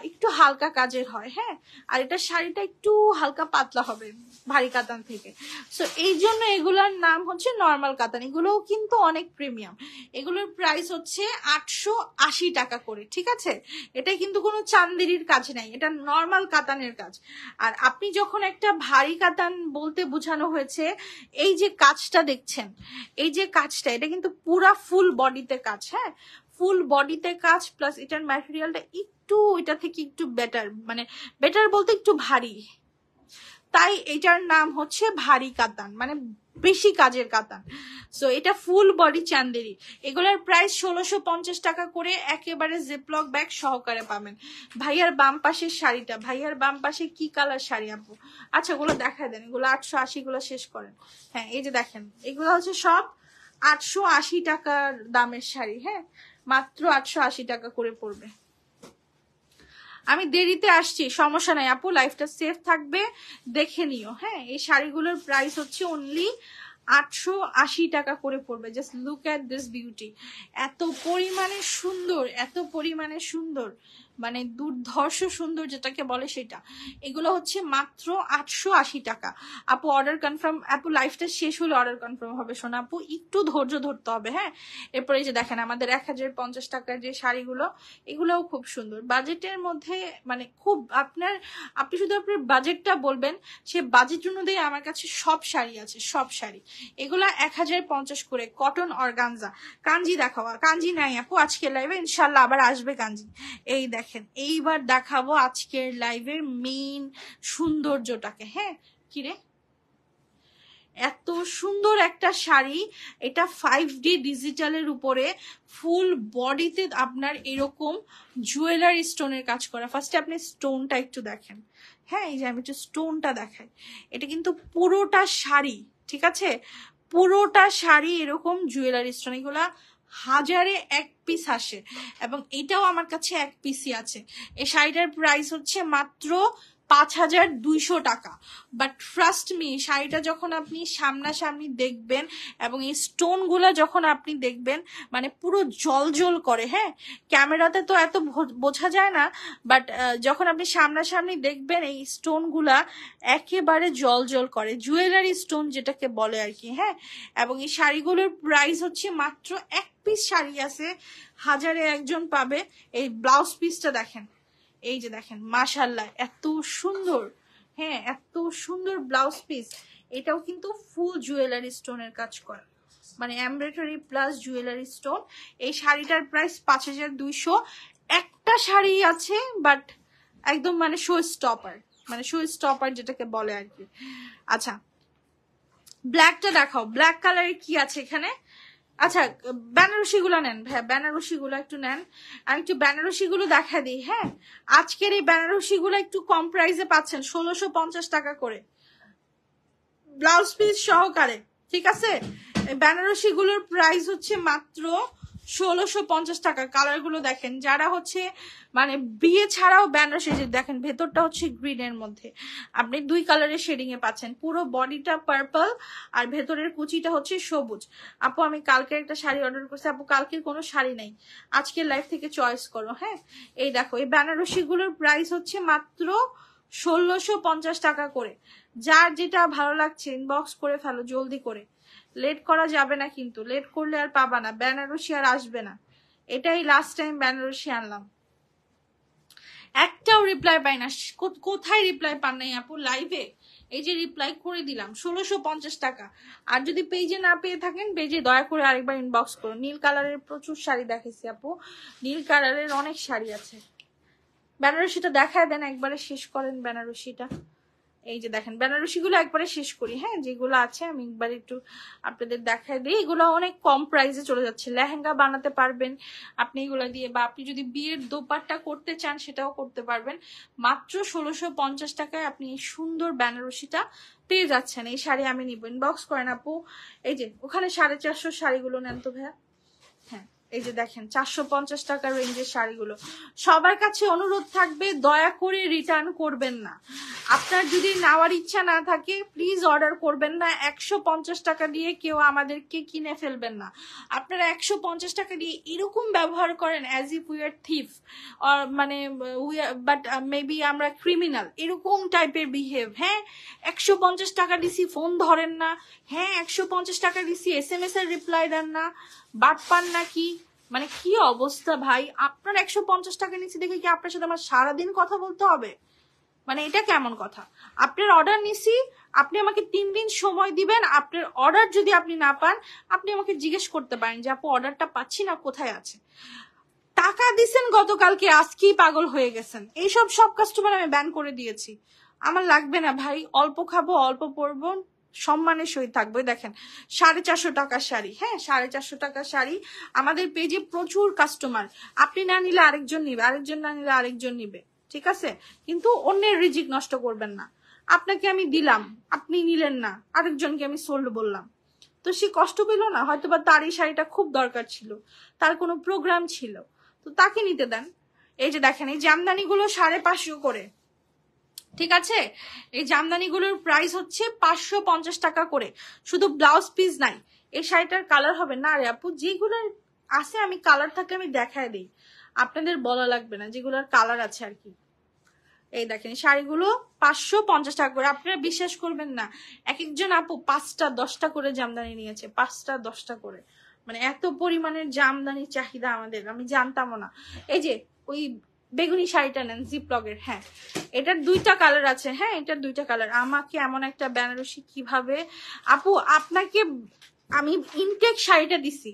একটু হালকা কাজের হয়। হ্যাঁ আর এটা শাড়িটা একটু হালকা পাতলা হবে ভারী কাতান থেকে, সো এই জন্য এগুলোর নাম হচ্ছে নর্মাল কাতান। এগুলোও কিন্তু অনেক প্রিমিয়াম, এগুলোর প্রাইস হচ্ছে 880 টাকা করে, ঠিক আছে। এটা কিন্তু কোনো চান্দেরির কাজ নাই, এটা নর্মাল কাতানের কাজ। আর আপনি যখন একটা ভারী কাতান বলতে বোঝানো হয়েছে, এই যে কাজটা দেখছেন, এই যে কাজটা, এটা কিন্তু পুরা ফুল বডিতে কাজ। হ্যাঁ ফুল বডিতে কাজ, প্লাস এটার ম্যাটেরিয়ালটা একটু এটা থেকে একটু বেটার, মানে বেটার বলতে একটু ভারী, তাই এটার নাম হচ্ছে ভারী কাতান, মানে বেশি কাজের কাতান। সো এটা ফুল বডি চান্দেরি, এগুলোর প্রাইস 1650 টাকা করে, একেবারে জিপলক ব্যাগ সহকারে পাবেন। ভাইয়ার বাম পাশের শাড়িটা, ভাইয়ার বাম পাশে কি কালার শাড়ি আপু? আচ্ছা ওগুলো দেখায় দেন, এগুলো 880 গুলো শেষ করেন। হ্যাঁ এই যে দেখেন এগুলো হচ্ছে সব 880 টাকার দামের শাড়ি। হ্যাঁ মাত্র 880 টাকা করে পড়বে। আমি দেরিতে আসছি, সমস্যা নাই আপু, লাইফটা সেফ থাকবে, দেখে নিও। হ্যাঁ এই শাড়িগুলোর প্রাইস হচ্ছে অনলি 880 টাকা করে পড়বে। Just look at this beauty, এত পরিমাণে সুন্দর, এত পরিমাণে সুন্দর, মানে দুর্ধর্ষ সুন্দর যেটাকে বলে সেটা। এগুলো হচ্ছে মাত্র 880 টাকা। আপু অর্ডার কনফার্ম, আপু লাইফটা শেষ হলে অর্ডার কনফার্ম হবে। শোনা আপু একটু ধৈর্য ধরতে হবে, হ্যাঁ। এরপরে যে দেখেন আমাদের 1050 টাকার যে শাড়িগুলো, এগুলোও খুব সুন্দর বাজেটের মধ্যে, মানে খুব আপনি শুধু আপনার বাজেটটা বলবেন, সে বাজেট অনুযায়ী আমার কাছে সব শাড়ি আছে, সব শাড়ি। এগুলা 1050 করে, কটন অর্গানজা। কাঞ্জি দেখাও, কাঞ্জি নাই আপু আজকের লাইভে, ইনশাল্লাহ আবার আসবে কাঞ্জি। এই দেখেন, এইবার দেখাবো আজকের লাইভের মেইন সৌন্দর্যটাকে। হ্যাঁ কিরে, এত সুন্দর একটা শাড়ি, এটা 5D ডিজিটালের উপরে ফুল বডিতে আপনার এরকম জুয়েলারি স্টোনের কাজ করা। ফার্স্টে আপনি স্টোনটা একটু দেখেন, হ্যাঁ এই যে আমি একটু স্টোনটা দেখাই। এটা কিন্তু পুরোটা শাড়ি, ঠিক আছে, পুরোটা শাড়ি এরকম জুয়েলারি স্টোন। এগুলা 1000-এ 1 পিস আসে, এবং এটাও আমার কাছে 1 পিসই আছে। এই শাড়িটার প্রাইস হচ্ছে মাত্র 5200 টাকা। বাট ট্রাস্ট মি, শাড়িটা যখন আপনি সামনাসামনি দেখবেন এবং এই স্টোন গুলা যখন আপনি দেখবেন, মানে পুরো জল করে। হ্যাঁ, ক্যামেরাতে তো এত বোঝা যায় না, বাট যখন আপনি সামনাসামনি দেখবেন এই স্টোন গুলা একেবারে জল করে, জুয়েলারি স্টোন যেটাকে বলে আর কি। হ্যাঁ, এবং এই শাড়িগুলোর প্রাইস হচ্ছে মাত্র 1 পিস শাড়ি আছে, 1000-এ 1 পাবে। এই ব্লাউজ পিসটা দেখেন, এই যে দেখেন, মাশাল্লাহ এত সুন্দর। হ্যাঁ, এত সুন্দর ব্লাউজ পিস। এটাও কিন্তু ফুল জুয়েলারি স্টোনের কাজ করা, মানে এমব্রয়ডারি প্লাস জুয়েলারি স্টোন। এই শাড়িটার প্রাইস 5200। একটা শাড়ি আছে বাট একদম মানে শো স্টপার, মানে শো স্টপার যেটাকে বলে আর কি। আচ্ছা, ব্ল্যাকটা দেখাও, ব্ল্যাক কালারের কি আছে এখানে? আচ্ছা, বেনারসি গুলো নেন ভাই, বেনারসি গুলো একটু নেন। আমি একটু বেনারসি গুলো দেখা দিই। হ্যাঁ, আজকের এই বেনারসি গুলো একটু কম প্রাইসে পাচ্ছেন, 1650 টাকা করে ব্লাউজ পিস সহকারে, ঠিক আছে। বেনারসি গুলোর প্রাইস হচ্ছে মাত্র 1650 টাকা। কালার গুলো দেখেন, যারা হচ্ছে মানে বিয়ে ছাড়াও বেনারসি, যে দেখেন ভেতরটা হচ্ছে গ্রিনের মধ্যে, আপনি 2 কালারের শেডিং এ পাচ্ছেন। পুরো বডিটা পার্পল আর ভেতরের কুচিটা হচ্ছে সবুজ। আপু আমি কালকে একটা শাড়ি অর্ডার করছি, আপু কালকের কোনো শাড়ি নাই, আজকের লাইফ থেকে চয়েস করো। হ্যাঁ, এই দেখো, এই বেনারসি গুলোর প্রাইস হচ্ছে মাত্র 1650 টাকা করে। যার যেটা ভালো লাগছে ইনবক্স করে ফেলো জলদি করে, লেট করা যাবে না কিন্তু, লেট করলে আর পাবা না, বেনারসি আর আসবে না। এটাই লাস্ট টাইম বেনারসি আনলাম, একটাও রিপ্লাই পাই না। কোথায় রিপ্লাই পান নাই আপু লাইভে? এই যে রিপ্লাই করে দিলাম, 1650 টাকা। আর যদি পেজে না পেয়ে থাকেন, পেজে দয়া করে আরেকবার ইনবক্স করুন। নীল কালারের প্রচুর শাড়ি দেখেছি আপু, নীল কালারের অনেক শাড়ি আছে। বেনারসিটা দেখায় দেন, একবারে শেষ করেন বেনারসিটা। এই যে দেখেন, বেনারসি গুলো একবারে শেষ করি। হ্যাঁ, যেগুলো আছে আমি একবার একটু আপনাদের দেখাই দিই। এগুলো অনেক কম প্রাইসে চলে যাচ্ছে, লেহেঙ্গা বানাতে পারবেন আপনি এগুলো দিয়ে, বা আপনি যদি বিয়ের দোপাট্টা করতে চান সেটাও করতে পারবেন। মাত্র 1650 টাকায় আপনি এই সুন্দর বেনারসিটা পেয়ে যাচ্ছেন। এই শাড়ি আমি নিব, ইনবক্স করেন আপু। এই যে ওখানে 450 শাড়িগুলো নেন তো ভাইয়া। হ্যাঁ, এই যে দেখেন 450 টাকার রেঞ্জের শাড়িগুলো। সবার কাছে অনুরোধ থাকবে, দয়া করে রিটার্ন করবেন না। আপনার যদি নেওয়ার ইচ্ছা না থাকে প্লিজ অর্ডার করবেন না। 150 টাকা দিয়ে কেউ আমাদেরকে কিনে ফেলবেন না। আপনারা 150 টাকা দিয়ে এরকম ব্যবহার করেন as if we are thief, মানে বাট মেবি আমরা ক্রিমিনাল, এরকম টাইপের বিহেভ। হ্যাঁ, 150 টাকা দিছি ফোন ধরেন না। হ্যাঁ, 150 টাকা দিছি SMS এর রিপ্লাই দেন না, বাট পান নাকি? মানে কি অবস্থা ভাই, আপনার 150 টাকা নিচ্ছি দেখে কি আপনার সাথে আমার সারাদিন কথা বলতে হবে? মানে এটা কেমন কথা? আপনার অর্ডার নিছি, আপনি আমাকে 3 দিন সময় দিবেন। আপনার অর্ডার যদি আপনি না পান, আপনি আমাকে জিজ্ঞেস করতে পারেন যে আপু অর্ডারটা পাচ্ছি না, কোথায় আছে। টাকা দিছেন গতকালকে, আজকেই পাগল হয়ে গেছেন। এইসব সব কাস্টমার আমি ব্যান করে দিয়েছি, আমার লাগবে না ভাই। অল্প খাবো, অল্প পরবো, সম্মানের সহিত থাকবে। দেখেন 450 টাকার শাড়ি। হ্যাঁ, 450 টাকার শাড়ি। আমাদের পেজে প্রচুর কাস্টমার, আপনি না নিলে আরেকজন নিবে, আরেকজন না নিলে আরেকজন নিবে, ঠিক আছে। কিন্তু অন্যের রিজিক নষ্ট করবেন না। আপনাকে আমি দিলাম, আপনি নিলেন না, আরেকজনকে আমি সোল্ড বললাম, তো সে কষ্ট পেল না? হয়তোবা তার এই শাড়িটা খুব দরকার ছিল, তার কোনো প্রোগ্রাম ছিল, তো তাকে নিতে দেন। এই যে দেখেন, এই জামদানি গুলো 550 করে, ঠিক আছে, এই জামদানিগুলোর প্রাইস হচ্ছে 550 টাকা করে, শুধু ব্লাউজ পিস নাই। এই শাড়িটার কালার হবে না রে আপু, যেগুলো আছে আমি কালার থাকলে আমি দেখায় দিই, আপনাদের বলা লাগবে না, যেগুলোর কালার আছে আর কি। এই দেখেন শাড়িগুলো 550 টাকা করে। আপনারা বিশ্বাস করবেন না, এক একজন আপু 5টা 10টা করে জামদানি নিয়েছে, 5টা 10টা করে, মানে এত পরিমাণের জামদানির চাহিদা আমাদের, আমি জানতামও না। এই যে ওই বেগুনি শাড়িটা নেন জিপলগের, হ্যাঁ এটার 2টা কালার আছে, হ্যাঁ এটার 2টা কালার। আমাকে এমন একটা বেনারসি কিভাবে আপু, আপনাকে আমি ইনটেক শাড়িটা দিছি,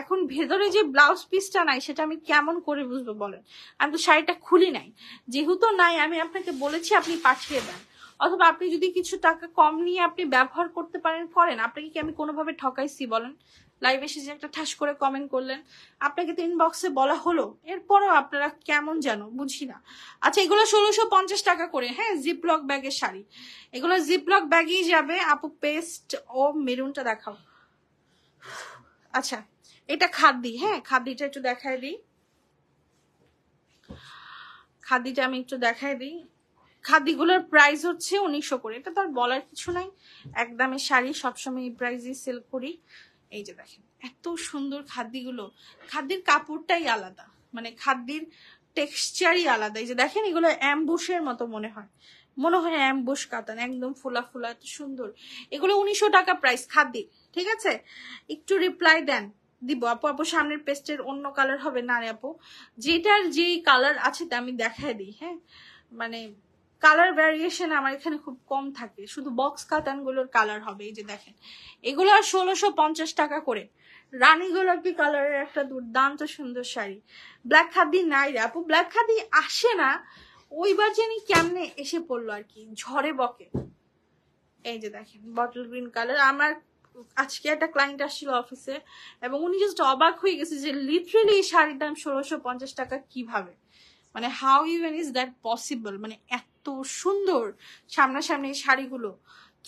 এখন ভেতরে যে ব্লাউজ পিসটা নাই সেটা আমি কেমন করে বুঝবো বলেন, আমি তো শাড়িটা খুলি নাই, যেহেতু নাই আমি আপনাকে বলেছি আপনি পাঠিয়ে দেন, অথবা আপনি যদি কিছু টাকা কম নিয়ে আপনি ব্যবহার করতে পারেন করেন। আপনাকে কি আমি কোনোভাবে ঠকাইছি বলেন? লাইভ এসে যে একটা ঠাস করে কমেন্ট করলেন, আপনাকে তো ইনবক্সে বলা হলো, এরপরও আপনারা কেমন যেন বুঝি না। আচ্ছা এগুলো 1650 টাকা করে, হ্যাঁ জিপলক ব্যাগের শাড়ি, এগুলো জিপলক ব্যাগেই যাবে আপু। পেস্ট ও মেরুনটা দেখাও। আচ্ছা এটা খাদ্দি, হ্যাঁ খাদ্দিটা একটু দেখায় দিই, খাদ্দিটা আমি একটু দেখায় দিই। খাদ্দিগুলোর প্রাইস হচ্ছে 1900 করে, এটা তো আর বলার কিছু নাই, একদমের শাড়ি সবসময় এই প্রাইসে সেল করি। এই যে দেখেন এত সুন্দর খাদ্দিগুলো, খাদ্দির কাপড়টাই আলাদা, মানে খাদ্দির টেক্সচারই আলাদা। এই যে দেখেন এগুলো অ্যাম্বুশের মতো মনে হয়, মনে হয় অ্যাম্বুশ কাতান, একদম ফোলা ফোলা, এত সুন্দর। এগুলো 1900 টাকা প্রাইস খাদ্দি, ঠিক আছে। একটু রিপ্লাই দেন, দিব আপু। আপু সামনের পেস্টের অন্য কালার হবে না রে আপু, যেটার যেই কালার আছে তা আমি দেখাই দিই, হ্যাঁ মানে কালার ভ্যারিয়েশন আমার এখানে খুব কম থাকে, শুধু বক্স কাতান গুলোর কালার হবে। এই যে দেখেন এগুলো আর 1650 টাকা করে। রানী গোলাপি কালারের একটা দুর্দান্ত সুন্দর শাড়ি, ব্ল্যাক খাদি নাই রে আপু, ব্ল্যাক খাদি আসে না, ওইবার জানি কেমনে এসে পড়লো আর কি, ঝড়ে বকে। এই যে দেখেন বটল গ্রিন কালার। আমার আজকে একটা ক্লায়েন্ট আসছিল অফিসে এবং উনি জাস্ট অবাক হয়ে গেছে যে লিটারেলি এই শাড়ির দাম 1650 টাকা কিভাবে, মানে how even is that possible, মানে এত সুন্দর সামনাসামনি এই শাড়িগুলো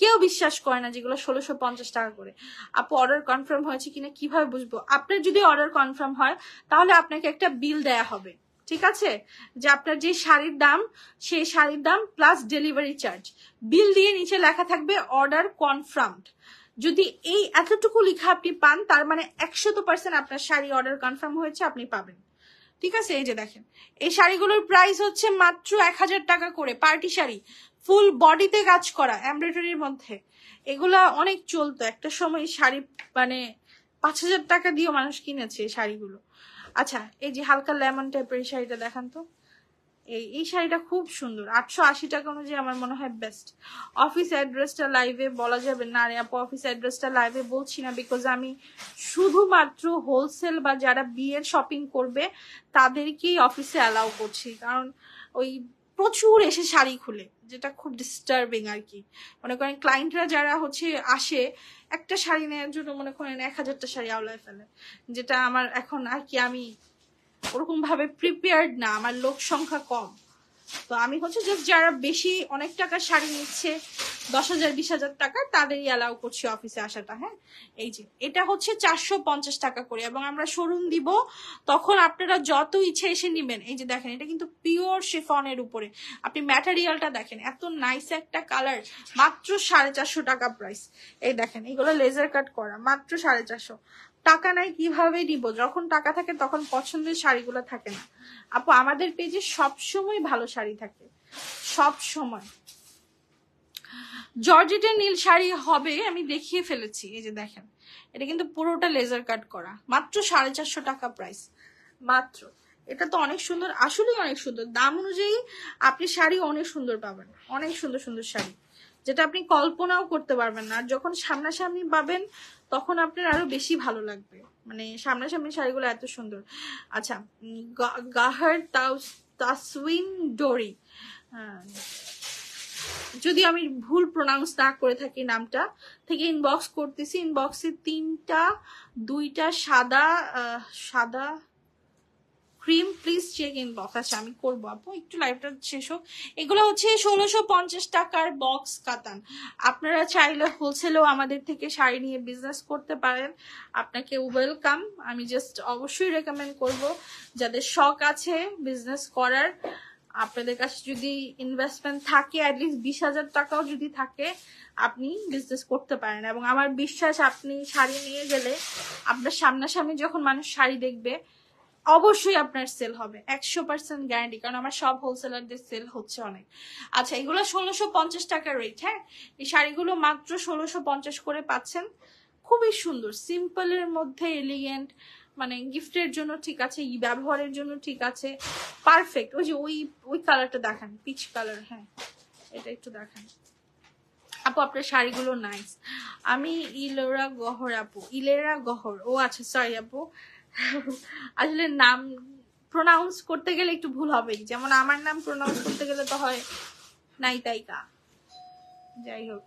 কেউ বিশ্বাস করে না যেগুলো 1650 টাকা করে। আপু অর্ডার কনফার্ম হয়েছে কিনা কিভাবে বুঝবো? আপনার যদি অর্ডার কনফার্ম হয় তাহলে আপনাকে একটা বিল দেয়া হবে, ঠিক আছে, যে আপনার যে শাড়ির দাম সেই শাড়ির দাম প্লাস ডেলিভারি চার্জ, বিল দিয়ে নিচে লেখা থাকবে অর্ডার কনফার্মড। যদি এই এতটুকু লেখা আপনি পান তার মানে 100% আপনার শাড়ি অর্ডার কনফার্ম হয়েছে, আপনি পাবেন, ঠিক আছে। এই যে দেখেন এই শাড়িগুলোর প্রাইস হচ্ছে মাত্র 1000 টাকা করে, পার্টি শাড়ি ফুল বডিতে কাজ করা এমব্রয়ডারির মধ্যে, এগুলা অনেক চলতো একটা সময়, শাড়ি মানে 5000 টাকা দিয়েও মানুষ কিনেছে এই শাড়িগুলো। আচ্ছা এই যে হালকা লেমন টাইপের এই শাড়িটা দেখান তো, এই শাড়িটা খুব সুন্দর, 880 টাকা অনুযায়ী আমার মনে হয় বেস্ট। অফিস অ্যাড্রেসটা লাইভে বলা যাবে না রে আপু, অফিস অ্যাড্রেসটা লাইভে বলছি না বিকজ আমি শুধুমাত্র হোলসেল বা যারা বিয়ের শপিং করবে তাদেরকেই অফিসে অ্যালাউ করছি, কারণ ওই প্রচুর এসে শাড়ি খুলে, যেটা খুব ডিস্টার্বিং আর কি। মনে করেন ক্লায়েন্টরা যারা হচ্ছে আসে একটা শাড়ি নেওয়ার জন্য মনে করেন 1000টা শাড়ি আওলায় ফেলে, যেটা আমার এখন আর কি আমি ওরকম ভাবে প্রিপেয়ার্ড না, আমার লোক সংখ্যা কম, তো আমি হচ্ছে জাস্ট যারা বেশি অনেক টাকার শাড়ি নিচ্ছে 10,000 20,000 টাকা তাদেরই অ্যালাউ করছি অফিসে আসাটা। হ্যাঁ এই যে এটা হচ্ছে 450 টাকা করে এবং আমরা শোরুম দিব, তখন আপনারা যত ইচ্ছে এসে নিবেন। এই যে দেখেন এটা কিন্তু পিওর শিফনের উপরে, আপনি ম্যাটেরিয়ালটা দেখেন এত নাইস একটা কালার, মাত্র 450 টাকা প্রাইস। এই দেখেন এগুলো লেজার কাট করা, মাত্র 450। টাকা নাই কিভাবে নিব, যখন টাকা থাকে তখন পছন্দের শাড়িগুলো থাকে না আপু। আমাদের পেজে সবসময় ভালো শাড়ি থাকে, সব সময়। জর্জেটের নীল শাড়ি হবে, আমি দেখিয়ে ফেলেছি। এই যে দেখেন এটা কিন্তু পুরোটা লেজার কাট করা, মাত্র 450 টাকা প্রাইস মাত্র। এটা তো অনেক সুন্দর, আসলেই অনেক সুন্দর, দাম অনুযায়ী আপনি শাড়ি অনেক সুন্দর পাবেন, অনেক সুন্দর সুন্দর শাড়ি যেটা আপনি কল্পনাও করতে পারবেন না, আর যখন সামনাসামনি পাবেন তখন আপনার আরো বেশি ভালো লাগবে, মানে সামনাসামনি শাড়িগুলো এত সুন্দর। আচ্ছা গাহার তাসউইন ডোরি, যদি আমি ভুল প্রোনাউন্স না করে থাকি নামটা, থেকে ইনবক্স করতেছি, ইনবক্সে 2টা সাদা সাদা ক্রিম, প্লিজ চেক ইনবক্স। আচ্ছা আমি করবো আপু, একটু লাইভটা শেষ হোক। এগুলো হচ্ছে 1650 টাকার বক্স কাতান, আপনারা চাইলে হোলসেলেও আমাদের থেকে শাড়ি নিয়ে বিজনেস করতে পারেন, আপনাকে ওয়েলকাম। আমি জাস্ট অবশ্যই রেকমেন্ড করব যাদের শখ আছে বিজনেস করার, আপনাদের কাছে যদি ইনভেস্টমেন্ট থাকে, অ্যাটলিস্ট 20,000 টাকাও যদি থাকে, আপনি বিজনেস করতে পারেন। এবং আমার বিশ্বাস, আপনি শাড়ি নিয়ে গেলে আপনার সামনাসামনি যখন মানুষ শাড়ি দেখবে, অবশ্যই আপনার সেল হবে, 100% গ্যারান্টি, কারণ আমার সব হোলসেলারদের সেল হচ্ছে অনেক। আচ্ছা, এগুলো 1650 টাকা রেট। হ্যাঁ, এই শাড়িগুলো মাত্র 1650 করে পাচ্ছেন। খুবই সুন্দর, সিম্পলের মধ্যে এলিগেন্ট, মানে গিফটের জন্য ঠিক আছে, ব্যবহারের জন্য ঠিক আছে, পারফেক্ট। ওই যে ওই কালারটা দেখান, পিচ কালার। হ্যাঁ, এটা একটু দেখান আপু, আপনার শাড়িগুলো নাইস। আমি ইলেরা গহর আপু, ইলেরা গহর, ও আচ্ছা, সরি আপু, আসলে নাম প্রোনাউন্স করতে গেলে একটু ভুল হবেই, যেমন আমার নাম প্রোনাউন্স করতে গেলে তো হয় নাইতাইকা, যাই হোক।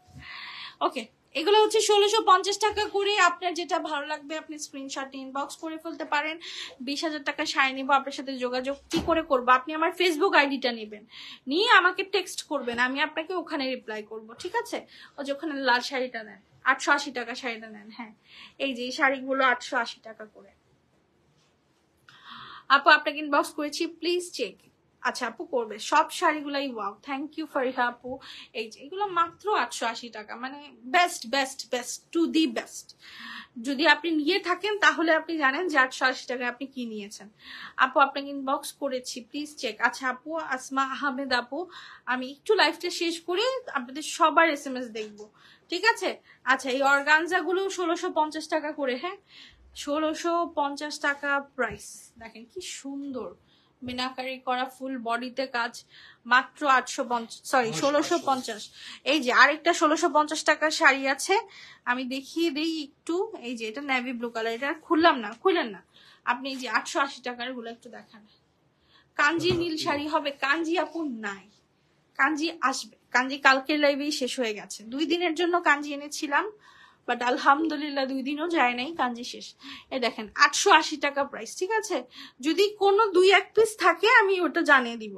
ওকে, এগুলো হচ্ছে 1650 টাকা করে। আপনার যেটা ভালো লাগবে আপনি স্ক্রিনশট ইনবক্স করে ফেলতে পারেন। 20,000 টাকা শাড়ি নিবো, আপনার সাথে যোগাযোগ কি করে করবো? আপনি আমার ফেসবুক আইডিটা নেবেন, নিয়ে আমাকে টেক্সট করবেন, আমি আপনাকে ওখানে রিপ্লাই করব, ঠিক আছে? ও যে ওখানে লাল শাড়িটা নেন, 880 টাকা শাড়িটা নেন। হ্যাঁ, এই যে এই শাড়িগুলো 880 টাকা করে। আপু আপনাকে ইনবক্স করেছি, প্লিজ চেক। আচ্ছা আপু করবে, সব শাড়িগুলাই ওয়াও, থ্যাংক ইউ ফারিহা আপু। এই যে এগুলো মাত্র 880 টাকা, মানে best best best to the best. যদি আপনি নিয়ে থাকেন তাহলে আপনি জানেন যে 880 টাকায় আপনি কি নিয়েছেন। আপু আপনাকে ইনবক্স করেছি, প্লিজ চেক। আচ্ছা আপু, আসমা আহমেদ আপু, আমি একটু লাইভটা শেষ করি, আপনাদের সবার SMS দেখবো, ঠিক আছে? আচ্ছা, এই অর্গানজা গুলো 1650 টাকা করে। হ্যাঁ, 1650 টাকা প্রাইস। দেখেন কি সুন্দর মিনাকারি করা, ফুল বডিতে কাজ, মাত্র 1650। এই যে আরেকটা 1650 টাকার শাড়ি আছে, আমি দেখিয়ে দিই একটু। এই যে এটা নেভি ব্লু কালার, এটা খুললাম না, খুললেন না আপনি। এই যে 880 টাকার গুলো একটু দেখান। কাঞ্জি নীল শাড়ি হবে, কাঞ্জি আপু নাই, কাঞ্জি আসবে, কাঞ্জি কালকের লাইভেই শেষ হয়ে গেছে। 2 দিনের জন্য কাঞ্জি এনেছিলাম, বাট আলহামদুলিল্লাহ 2 দিনও যায় নাই, কাঞ্জি শেষ। এই দেখেন 880 টাকা প্রাইস, ঠিক আছে? যদি কোনো 2-1 পিস থাকে আমি ওটা জানিয়ে দিব।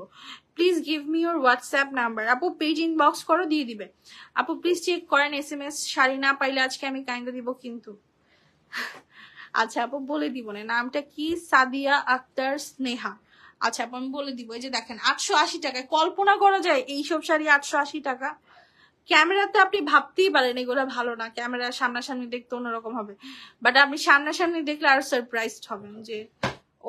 Please give me your WhatsApp number. আপু পেজ ইনবক্স করো, দিয়ে দিবে। আপু প্লিজ চেক করেন SMS, শাড়ি না পাইলে আজকে আমি কাইন্ডা দিব কিন্তু। আচ্ছা আপু বলে দিব না, নামটা কি? সাদিয়া আক্তার স্নেহা। আচ্ছা আপু আমি বলে দিব। এই যে দেখেন 880 টাকায়, কল্পনা করা যায় এইসব শাড়ি 880 টাকা? ক্যামেরাতে আপনি ভাবতেই পারেন এগুলো ভালো না, ক্যামেরা সামনাসামনি দেখতে অন্যরকম হবে, বাট আপনি সামনাসামনি দেখলে আরো সারপ্রাইজড হবেন যে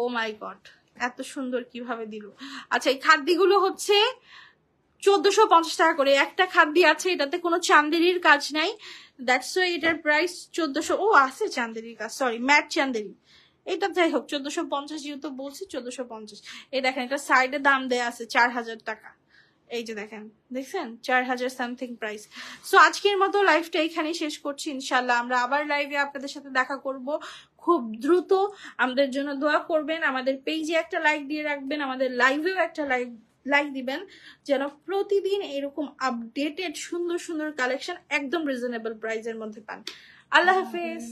ও মাই গড এত সুন্দর কিভাবে দিল। আচ্ছা, এই খাদ্যগুলো হচ্ছে 1450 টাকা করে। একটা খাদ্য আছে, এটাতে কোনো চান্দেরির কাজ নাই, দ্যাটস ওয়াই এটার প্রাইস 1400। ও আছে চান্দেরির কাজ, সরি, ম্যাট চান্দেরি। এটা যাই হোক 1450, যেহেতু বলছি 1450। এই দেখেন এটা সাইডে দাম দেয়া আছে 4000 টাকা। এই যে দেখেন, দেখছেন 4000 সামথিং প্রাইস। সো আজকের মতো লাইভটা এখানেই শেষ করছি। ইনশাল্লাহ আমরা আবার লাইভে আপনাদের সাথে দেখা করব খুব দ্রুত। আমাদের জন্য দোয়া করবেন, আমাদের পেজে একটা লাইক দিয়ে রাখবেন, আমাদের লাইভেও একটা লাইক দিবেন, যেন প্রতিদিন এরকম আপডেটেড সুন্দর সুন্দর কালেকশন একদম রিজনেবল প্রাইসের মধ্যে পান। আল্লাহ হাফেজ।